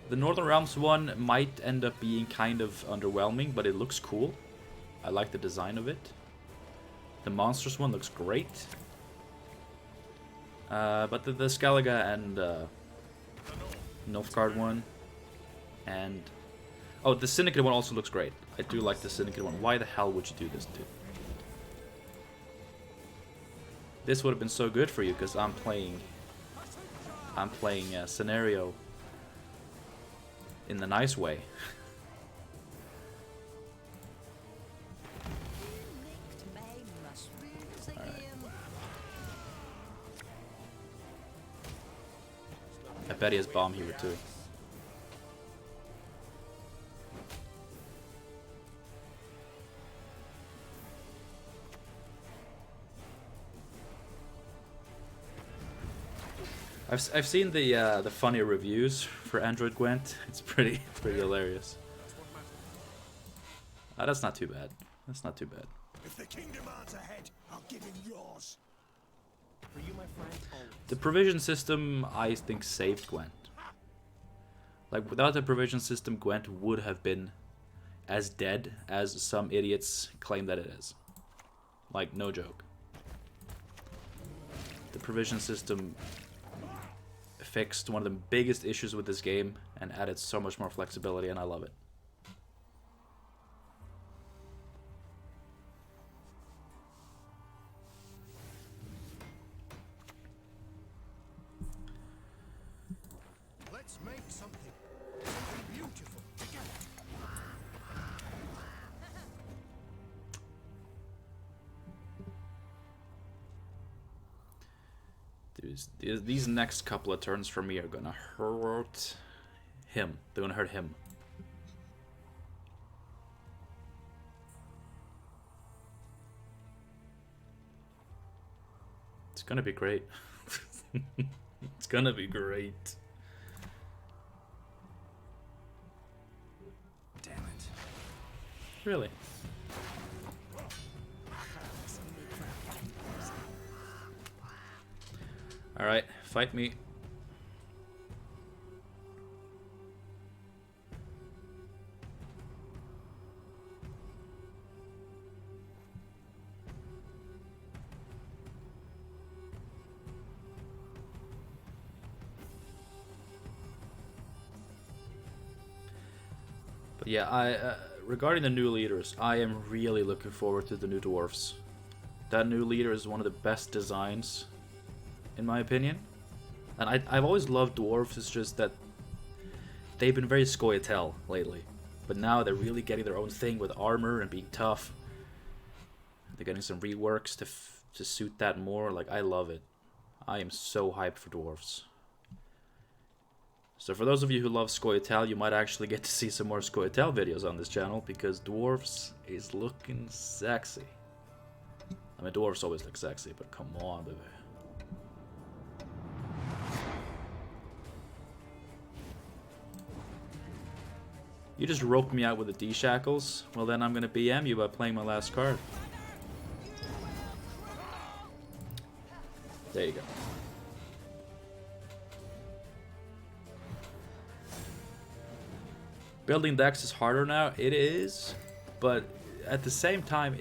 Northern Realms one might end up being kind of underwhelming, but it looks cool. I like the design of it. The Monsters one looks great. But the Skellige and Nilfgaard one, and oh, the Syndicate one also looks great. I do like the Syndicate one. Why the hell would you do this, dude? This would have been so good for you because I'm playing a scenario in the nice way. I bet he has bomb here too. I've seen the funny reviews for Android Gwent. It's pretty hilarious. That's not too bad. That's not too bad. If the king demands a head, I'll give him yours. For you, my friend, always. The provision system, I think, saved Gwent. Like, without the provision system, Gwent would have been as dead as some idiots claim that it is. Like, no joke. The provision system fixed one of the biggest issues with this game and added so much more flexibility, and I love it. Let's make something beautiful together. These next couple of turns for me are gonna hurt him. They're gonna hurt him. It's gonna be great. It's gonna be great. Damn it. Really? Alright, fight me. But yeah, regarding the new leaders, I am really looking forward to the new dwarfs. That new leader is one of the best designs, in my opinion. And I've always loved dwarves, it's just that they've been very Scoia'tael lately. But now they're really getting their own thing with armor and being tough. They're getting some reworks to suit that more. Like, I love it. I am so hyped for dwarves. So for those of you who love Scoia'tael, you might actually get to see some more Scoia'tael videos on this channel, because dwarves is looking sexy. I mean, dwarves always look sexy, but come on, baby. You just roped me out with the D-shackles. Well, then I'm gonna BM you by playing my last card. There you go. Building decks is harder now. It is, but at the same time,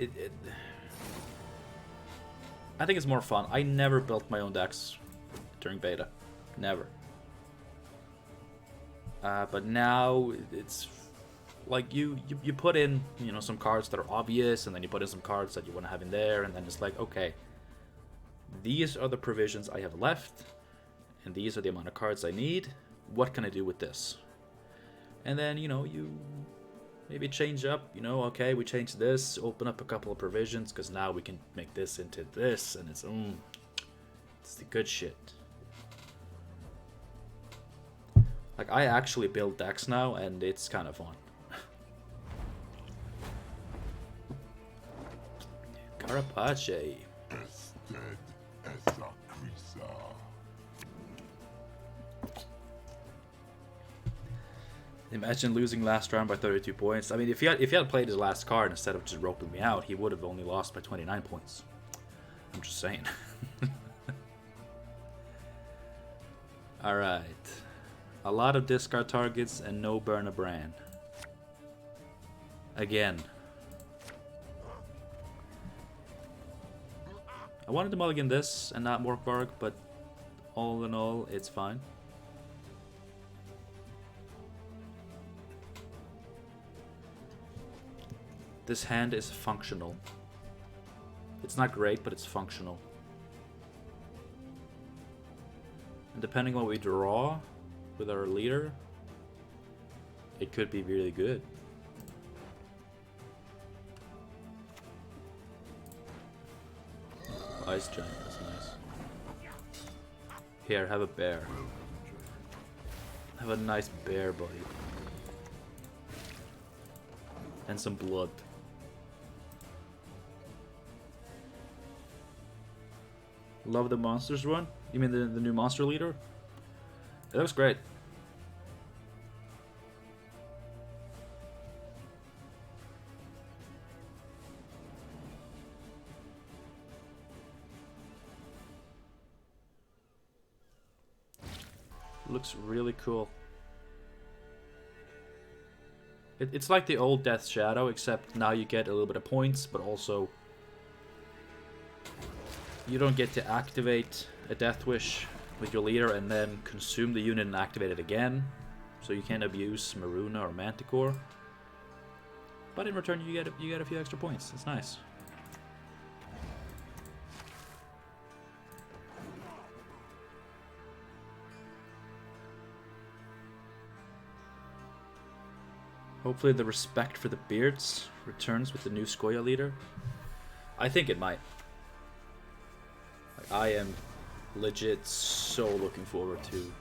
I think it's more fun. I never built my own decks during beta. Never. But now it's like you put in, you know, some cards that are obvious, and then you put in some cards that you want to have in there, and then it's like, okay, these are the provisions I have left, and these are the amount of cards I need. What can I do with this? And then, you know, you maybe change up, you know, okay, we change this, open up a couple of provisions, because now we can make this into this, and it's the good shit. Like, I actually build decks now, and it's kind of fun. Carapace. Imagine losing last round by 32 points. I mean, if he had played his last card instead of just roping me out, he would have only lost by 29 points. I'm just saying. Alright. A lot of discard targets and no burn a brand. Again. I wanted to mulligan this and not Morkvarg, but all in all, it's fine. This hand is functional. It's not great, but it's functional. And depending on what we draw with our leader, it could be really good. Ice Giant, that's nice. Here, have a bear. Have a nice bear, buddy. And some blood. Love the monsters one? You mean the new monster leader? It looks great. Looks really cool. It's like the old Death Shadow, except now you get a little bit of points, but also you don't get to activate a Death Wish with your leader and then consume the unit and activate it again. So you can't abuse Maruna or Manticore. But in return you get a few extra points. It's nice. Hopefully the respect for the beards returns with the new Skoya leader. I think it might. Like, I am legit so looking forward to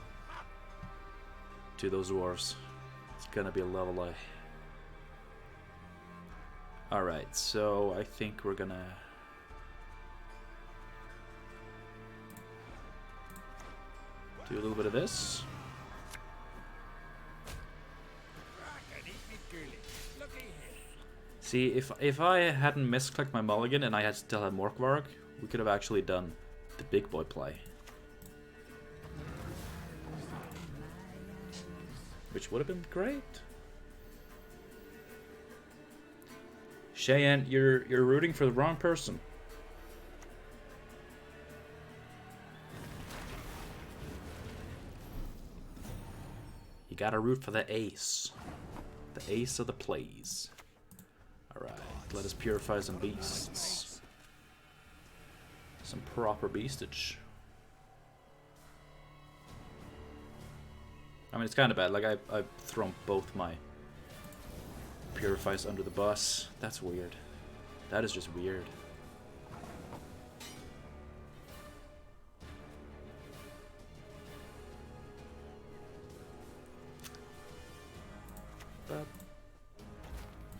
those dwarves. It's gonna be a level I... Alright, so I think we're gonna... do a little bit of this. See, if I hadn't misclicked my mulligan and I had still had Morkvarg, we could have actually done the big boy play. Which would have been great. Cheyenne, you're rooting for the wrong person. You gotta root for the ace. The ace of the plays. Alright, let us purify some beasts. Some proper beastage. I mean, it's kind of bad. Like, I've thrown both my purifies under the bus. That's weird. That is just weird. Bup.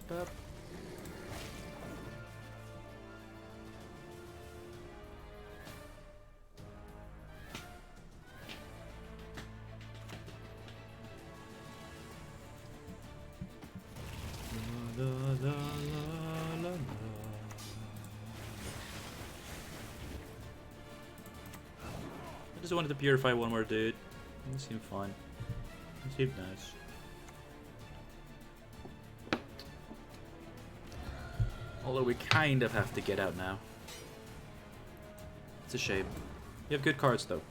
Bup. La, la, la, la, la. I just wanted to purify one more dude. It seemed fun. It seemed nice. Although we kind of have to get out now. It's a shame. You have good cards though.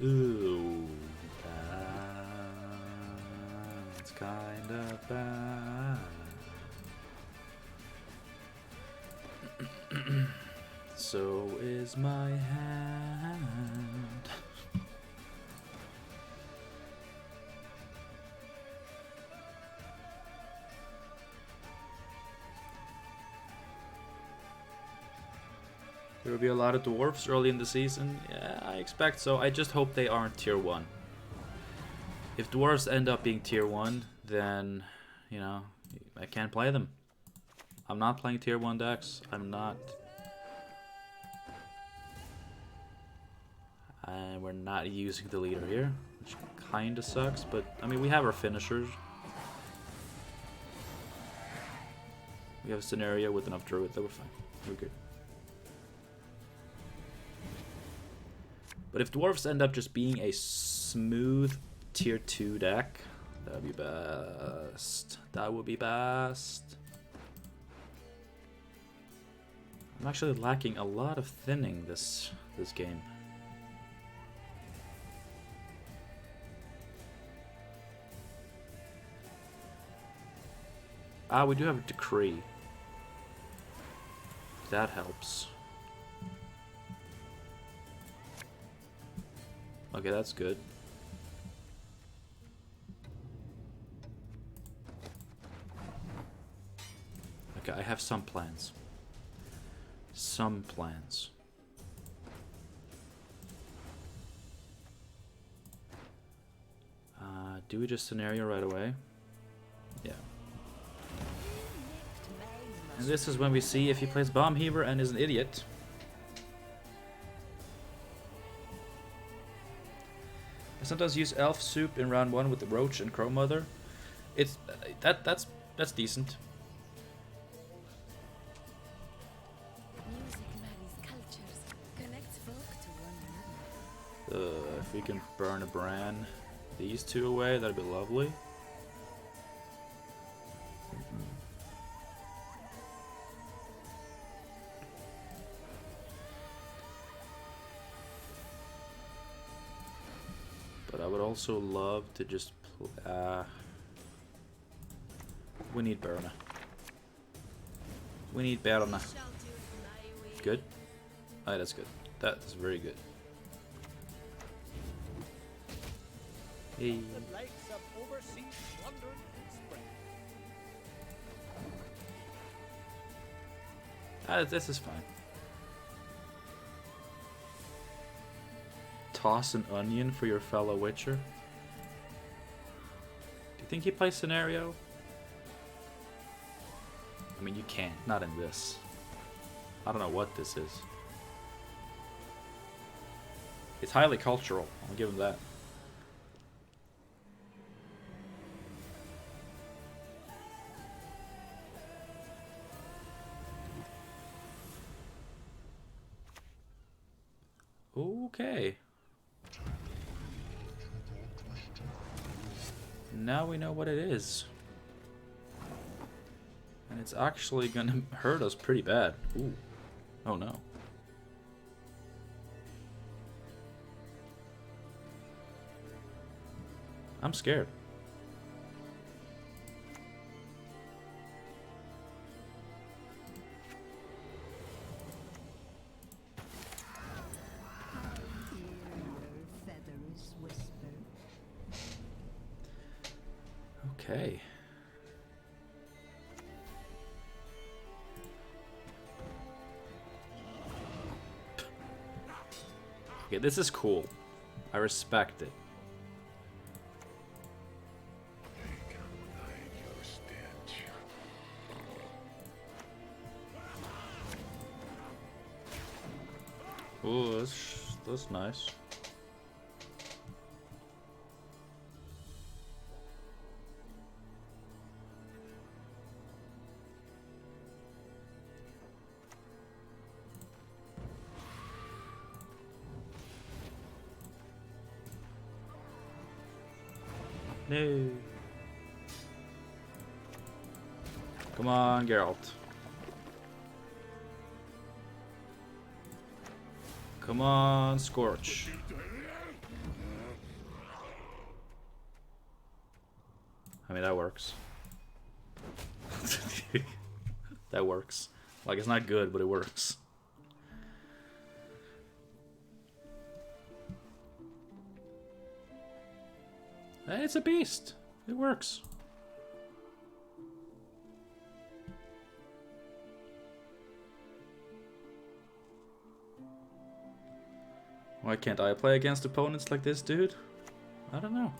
Ooh, that's kinda bad. So is my hand. There will be a lot of dwarves early in the season. Yeah, I expect so. I just hope they aren't tier 1. If dwarves end up being tier 1, then, you know, I can't play them. I'm not playing tier 1 decks. I'm not. And we're not using the leader here, which kinda sucks, but I mean, we have our finishers. We have a scenario with enough druid that we're fine. We're good. But if dwarves end up just being a smooth tier 2 deck, that would be best. That would be best. I'm actually lacking a lot of thinning this game. Ah, we do have a decree. That helps. Okay, that's good. Okay, I have some plans. Some plans. Do we just scenario right away? Yeah. And this is when we see if he plays Bomb Heaver and is an idiot. I sometimes use Elf Soup in round 1 with the Roach and Crow Mother. It's that's decent. Music marries cultures, connects folk to one another. If we can burn a Bran, these two away, that'd be lovely. But I would also love to just we need Berna. We need Berna. Good? Alright, that's good. That is very good. Hey. The likes of overseas plundering and spread. This is fine. Toss an onion for your fellow Witcher. Do you think he plays scenario? I mean, you can't. Not in this. I don't know what this is. It's highly cultural. I'll give him that. Okay. Now we know what it is. And it's actually gonna hurt us pretty bad. Ooh. Oh no. I'm scared. Okay. Okay, this is cool. I respect it. Oh, that's nice. No. Come on, Geralt. Come on, Scorch. I mean, that works. That works. Like, it's not good, but it works. Hey, it's a beast. It works. Why can't I play against opponents like this dude? I don't know.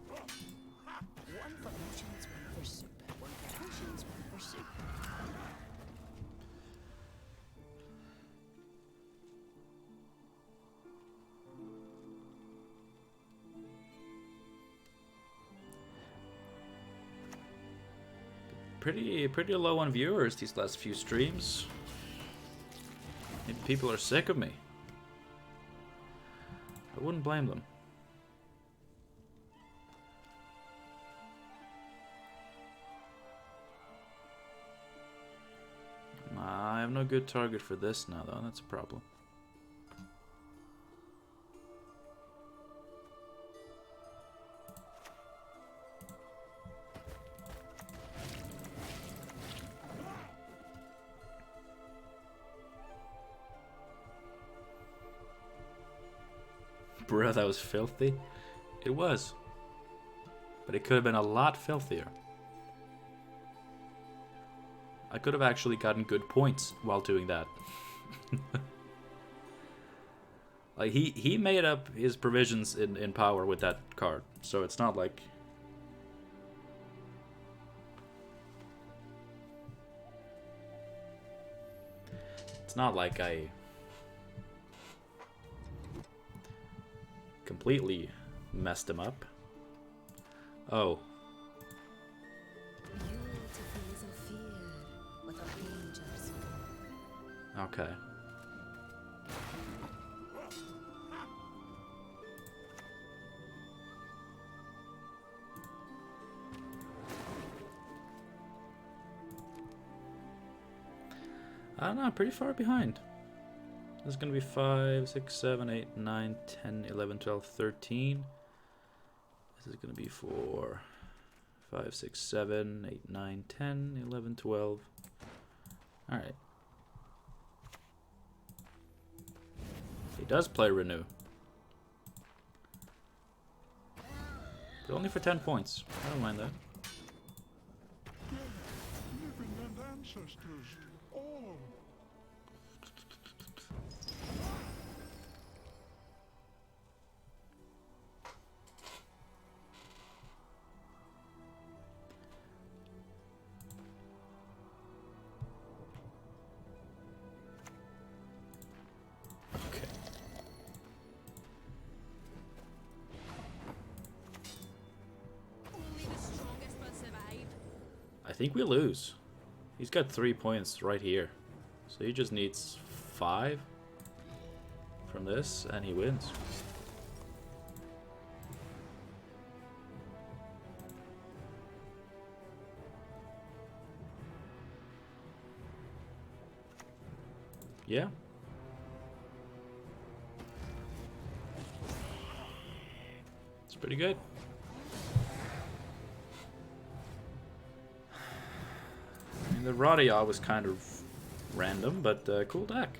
One for potions, one for soup. One for potions, one for soup. Pretty low on viewers these last few streams. Maybe people are sick of me. I wouldn't blame them. I have no good target for this now, though. That's a problem. Bro, that was filthy. It was. But it could have been a lot filthier. I could have actually gotten good points while doing that. Like, he made up his provisions in power with that card. So it's not like... It's not like I... completely messed him up. Oh. Okay. I don't know, pretty far behind. This is going to be 5, 6, 7, 8, 9, 10, 11, 12, 13. This is going to be 4, 5, 6, 7, 8, 9, 10, 11, 12. Alright. He does play Renew. But only for 10 points. I don't mind that. Living and ancestors. All. Okay. Only the strongest will survive. I think we lose. He's got 3 points right here. So he just needs 5 from this and he wins. Yeah. It's pretty good. I mean, the Radia was kind of random, but cool deck.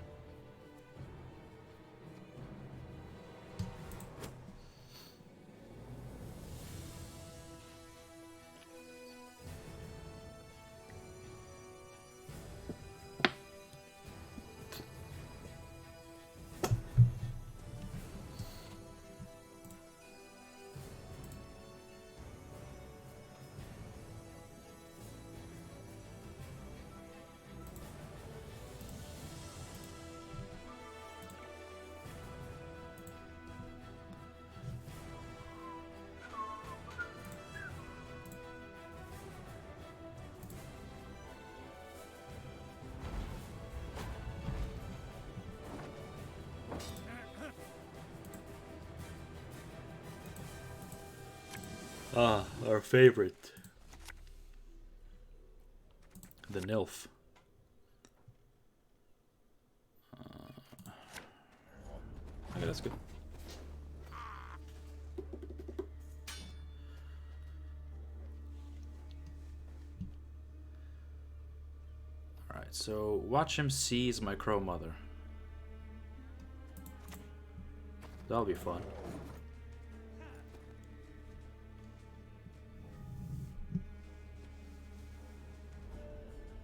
Ah, our favorite. The NILF. Okay, that's good. Alright, so watch him seize my crow mother. That'll be fun.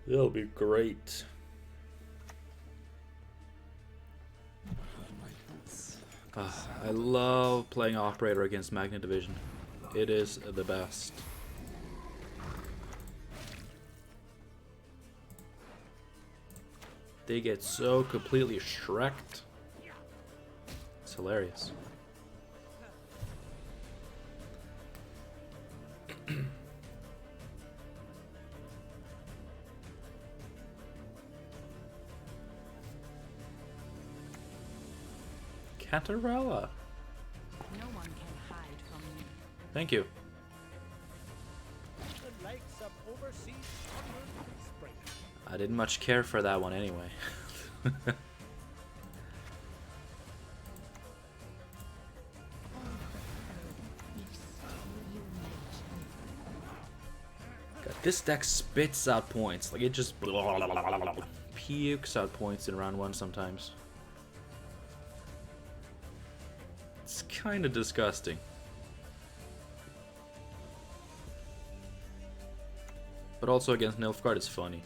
That'll be great. I love playing Operator against Magnet Division. It is the best. They get so completely shreked. It's hilarious. Cantarella. No one can hide from me. Thank you. The likes of overseas onward and spring. I didn't much care for that one anyway. God, this deck spits out points. Like it just pukes out points in round 1 sometimes. It's kind of disgusting. But also against Nilfgaard it's funny.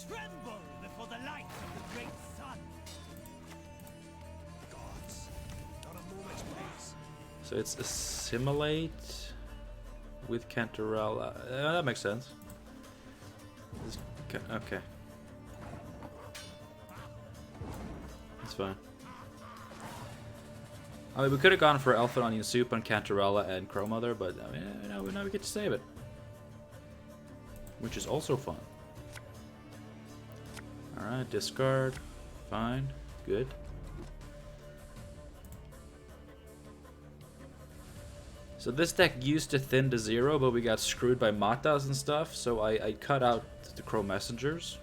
Tremble before the light of the great sun. Gods, not a moment's peace. So it's assimilate with Cantarella. That makes sense. Okay. That's fine. I mean, we could have gone for Elfin Onion Soup on Cantarella and Crow Mother, but I mean, now we get to save it. Which is also fun. Alright, discard. Fine. Good. So this deck used to thin to 0, but we got screwed by Matas and stuff, so I cut out the Crow Messengers.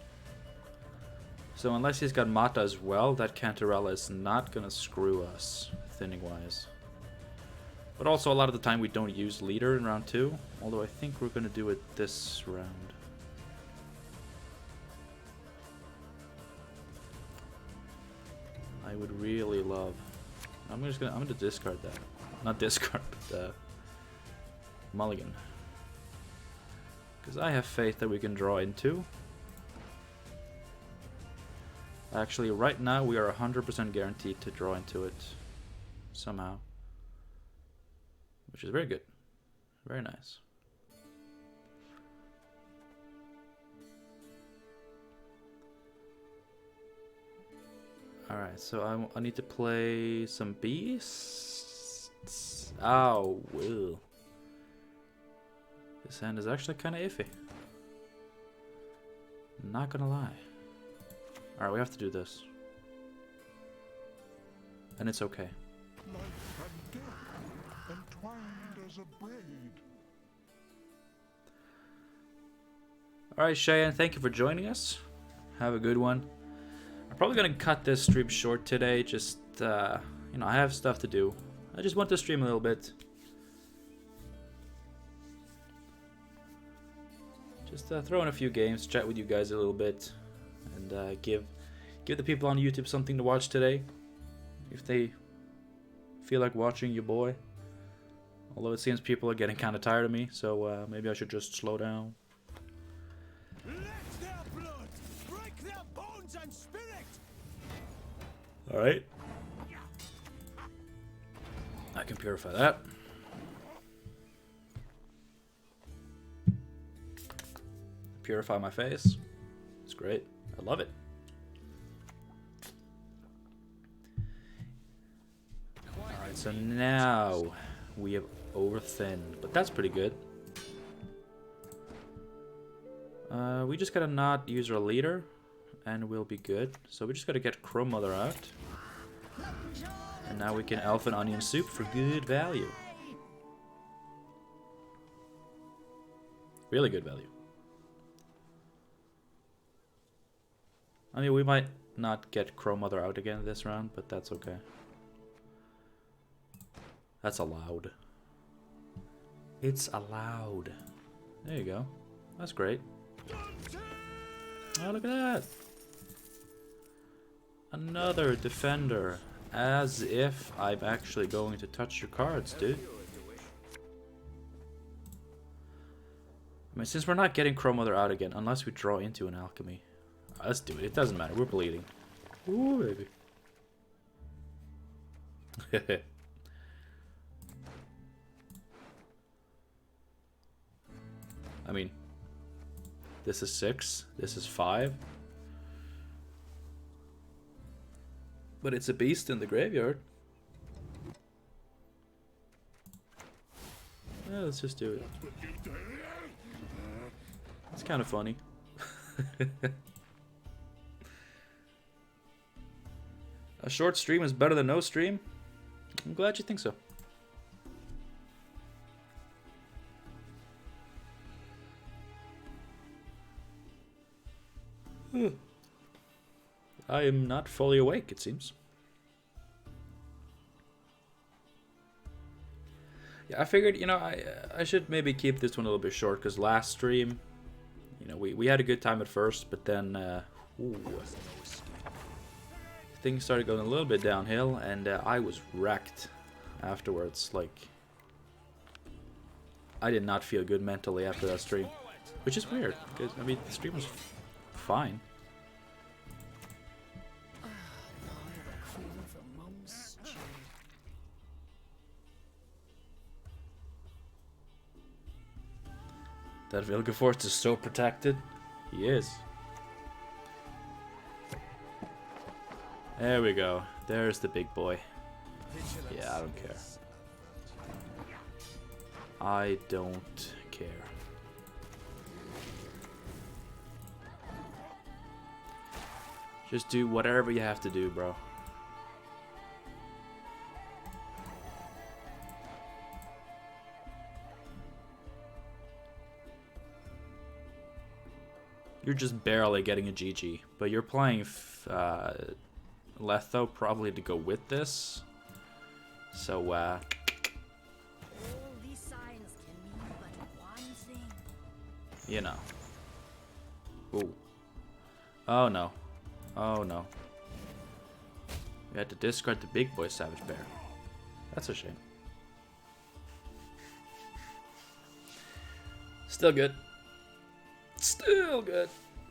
So unless he's got Mata as well, that Cantarella is not gonna screw us, thinning-wise. But also, a lot of the time we don't use Leader in round 2, although I think we're gonna do it this round. I would really love... I'm gonna discard that. Not discard, but mulligan. Because I have faith that we can draw into. Actually, right now we are 100% guaranteed to draw into it somehow. Which is very good. Very nice. Alright, so I need to play some beasts. Oh, well. This hand is actually kind of iffy. Not gonna lie. Alright, we have to do this. And it's okay. Life and death, entwined as a braid. Alright, Cheyenne, thank you for joining us. Have a good one. I'm probably gonna cut this stream short today, just, you know, I have stuff to do. I just want to stream a little bit. Just throw in a few games, chat with you guys a little bit, and give the people on YouTube something to watch today, if they feel like watching your boy. Although it seems people are getting kind of tired of me, so maybe I should just slow down. Let their blood break their bones and spirit. All right. I can purify that. Purify my face. It's great. I love it. Alright, so now we have overthinned, but that's pretty good. We just gotta not use our leader, and we'll be good. So we just gotta get Crow Mother out. And now we can Elfin Onion Soup for good value. Really good value. I mean, we might not get Crow Mother out again this round, but that's okay. That's allowed. It's allowed. There you go. That's great. Oh, look at that. Another defender. As if I'm actually going to touch your cards, dude. I mean, since we're not getting Crow Mother out again, unless we draw into an alchemy. Let's do it. It doesn't matter. We're bleeding. Ooh, baby. I mean, this is 6. This is 5. But it's a beast in the graveyard. Yeah, let's just do it. It's kind of funny. A short stream is better than no stream? I'm glad you think so. I am not fully awake, it seems. Yeah, I figured, you know, I should maybe keep this one a little bit short, because last stream, you know, we had a good time at first, but then things started going a little bit downhill, and I was wrecked afterwards. Like, I did not feel good mentally after that stream, which is weird, because, I mean, the stream was fine. That Vilgefortz is so protected. He is. There we go. There's the big boy. Yeah, I don't care. I don't care. Just do whatever you have to do, bro. You're just barely getting a GG, but you're playing Letho probably to go with this. So, All these signs can mean but one thing. you know. Ooh. Oh no. Oh no. We had to discard the big boy Savage Bear. That's a shame. Still good. Still good.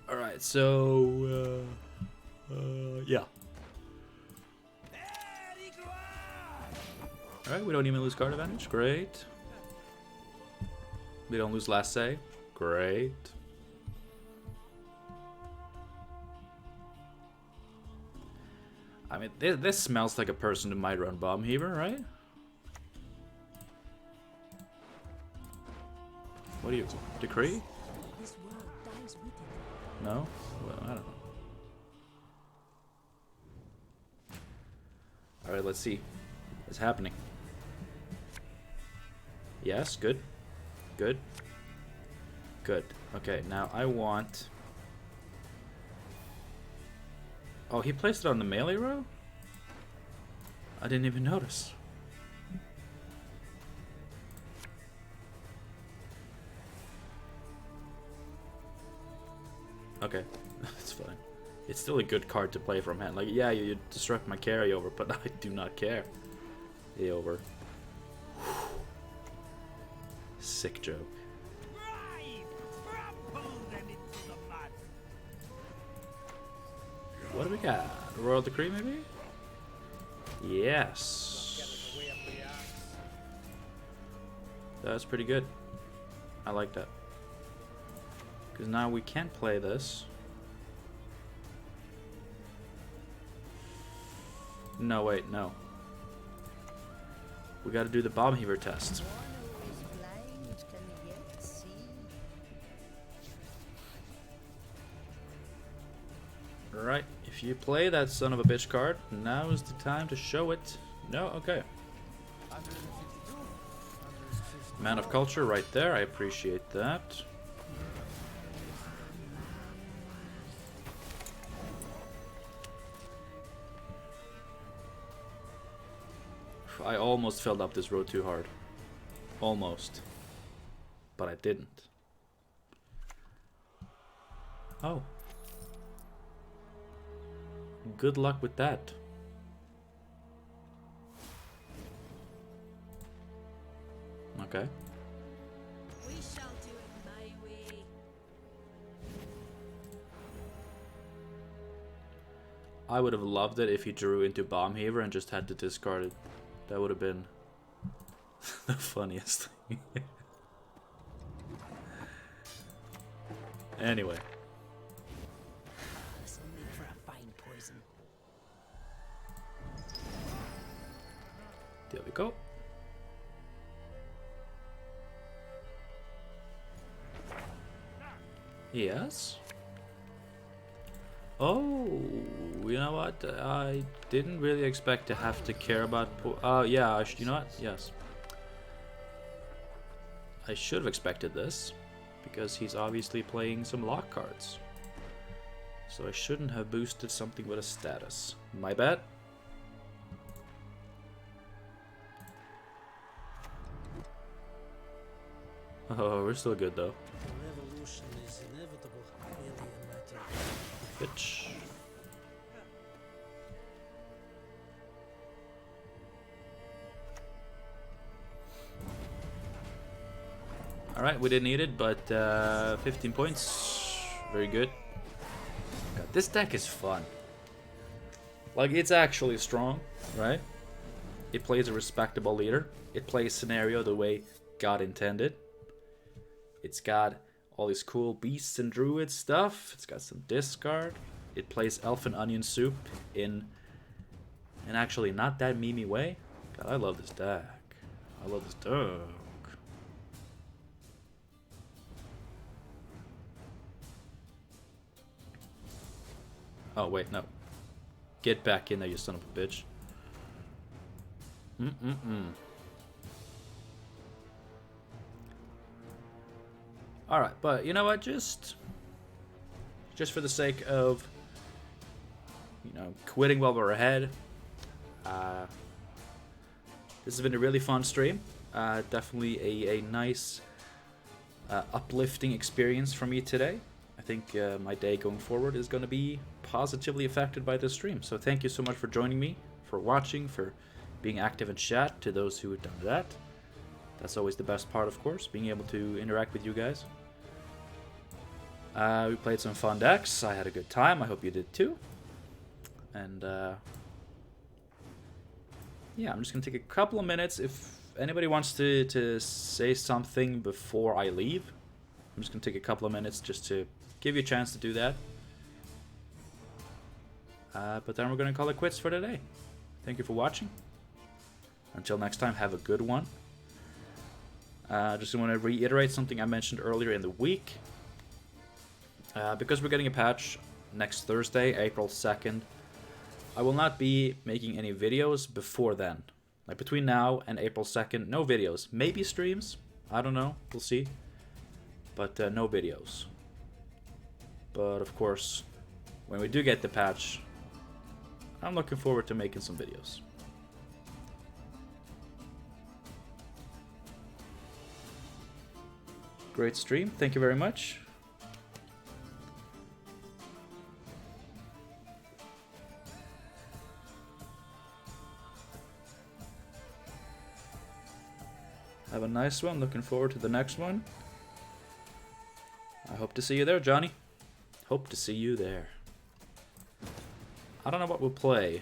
Alright, so, yeah. Alright, we don't even lose card advantage. Great. We don't lose last say. Great. I mean, this smells like a person who might run Bomb Heaver, right? What do you... Decree? This world dies with it. No? Well, I don't know. Alright, let's see. What's happening? Yes, good. Good. Good. Okay, now I want... Oh, he placed it on the melee row? I didn't even notice. Okay, that's fine. It's still a good card to play from hand. Like, yeah, you disrupt my carryover, but I do not care. The over. Sick joke. What do we got? Royal Decree, maybe? Yes. That's pretty good. I like that. Because now we can't play this. No, wait, no. We gotta do the Bomb Heaver test. Alright, if you play that son of a bitch card, now is the time to show it. No? Okay. Man of Culture right there, I appreciate that. I almost filled up this road too hard. Almost. But I didn't. Oh. Good luck with that. Okay. We shall do it my way. I would have loved it if he drew into Bomb Heaver and just had to discard it. That would have been the funniest thing. Anyway. This will make for a fine poison. There we go. Yes. Oh, you know what? I didn't really expect to have to care about. Yeah. You know what? Yes. I should have expected this, because he's obviously playing some lock cards. So I shouldn't have boosted something with a status. My bad. Oh, we're still good though. The revolution is inevitable, merely a matter of Bitch. Alright, we didn't need it, but 15 points. Very good. God, this deck is fun. Like, it's actually strong, right? It plays a respectable leader. It plays scenario the way God intended. It's got all these cool beasts and druid stuff. It's got some discard. It plays elf and onion soup in an actually not that memey way. God, I love this deck. I love this deck. Oh, wait, no. Get back in there, you son of a bitch. Alright, but you know what? Just for the sake of, you know, quitting while we're ahead. This has been a really fun stream. Definitely a nice, uplifting experience for me today. I think my day going forward is going to be positively affected by this stream. So thank you so much for joining me, for watching, for being active in chat, to those who have done that. That's always the best part, of course, being able to interact with you guys. We played some fun decks. I had a good time. I hope you did too. And yeah, I'm just going to take a couple of minutes. If anybody wants to say something before I leave, I'm just going to take a couple of minutes just to give you a chance to do that. But then we're going to call it quits for today. Thank you for watching. Until next time, have a good one. Just want to reiterate something I mentioned earlier in the week. Because we're getting a patch next Thursday, April 2nd, I will not be making any videos before then. Like between now and April 2nd, no videos. Maybe streams. I don't know. We'll see. But no videos. But of course, when we do get the patch, I'm looking forward to making some videos. Great stream. Thank you very much. Have a nice one. Looking forward to the next one. I hope to see you there, Johnny. Hope to see you there. I don't know what we'll play.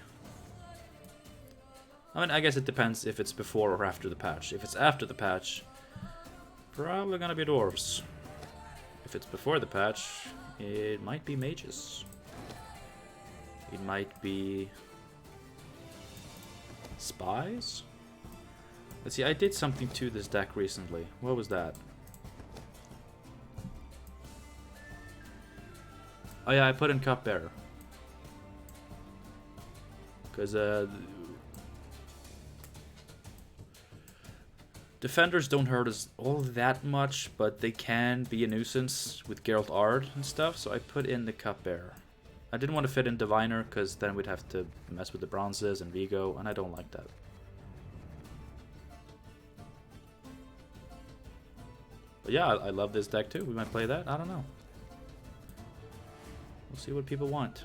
I mean, I guess it depends if it's before or after the patch. If it's after the patch, probably gonna be dwarves. If it's before the patch, it might be mages. It might be spies. Let's see, I did something to this deck recently. What was that? Oh yeah, I put in Cupbearer. Because defenders don't hurt us all that much, but they can be a nuisance with Geralt Ard and stuff, so I put in the Cupbearer. I didn't want to fit in Diviner, because then we'd have to mess with the bronzes and Vigo, and I don't like that. yeah, I love this deck too. We might play that. I don't know. We'll see what people want.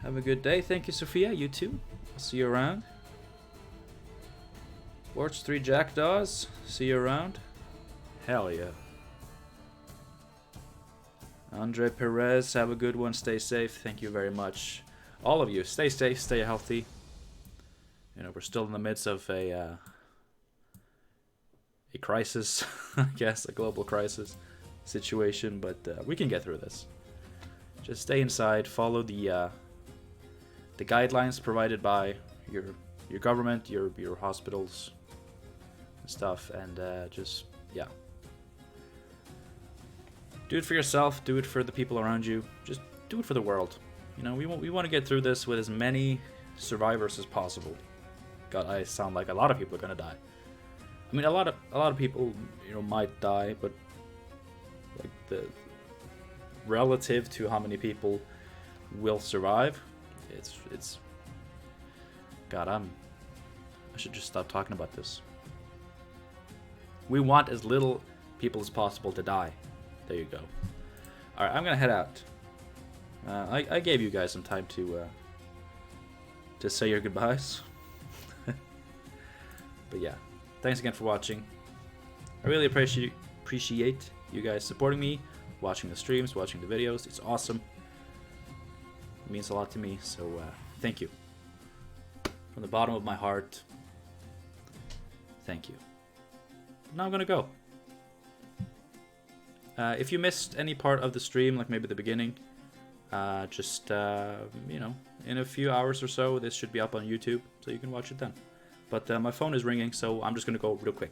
Have a good day. Thank you, Sophia. You too. I'll see you around. Watch 3 Jackdaws. See you around. Hell yeah. Andre Perez, have a good one. Stay safe. Thank you very much. All of you, stay safe, stay healthy. You know, we're still in the midst of a crisis, I guess, a global crisis situation, but we can get through this. Just stay inside, follow the guidelines provided by your government, your hospitals and stuff, and just, yeah. Do it for yourself, do it for the people around you, just do it for the world. You know, we want to get through this with as many survivors as possible. God, I sound like a lot of people are gonna die. I mean, a lot of people, you know, might die, but like the relative to how many people will survive, it's. God, I should just stop talking about this. We want as little people as possible to die. There you go. All right, I'm gonna head out. I gave you guys some time to say your goodbyes. But yeah, thanks again for watching. I really appreciate you guys supporting me, watching the streams, watching the videos. It's awesome. It means a lot to me, so thank you. From the bottom of my heart, thank you. Now I'm gonna go. If you missed any part of the stream, like maybe the beginning, just, you know, in a few hours or so, this should be up on YouTube, so you can watch it then. But my phone is ringing, so I'm just gonna go real quick.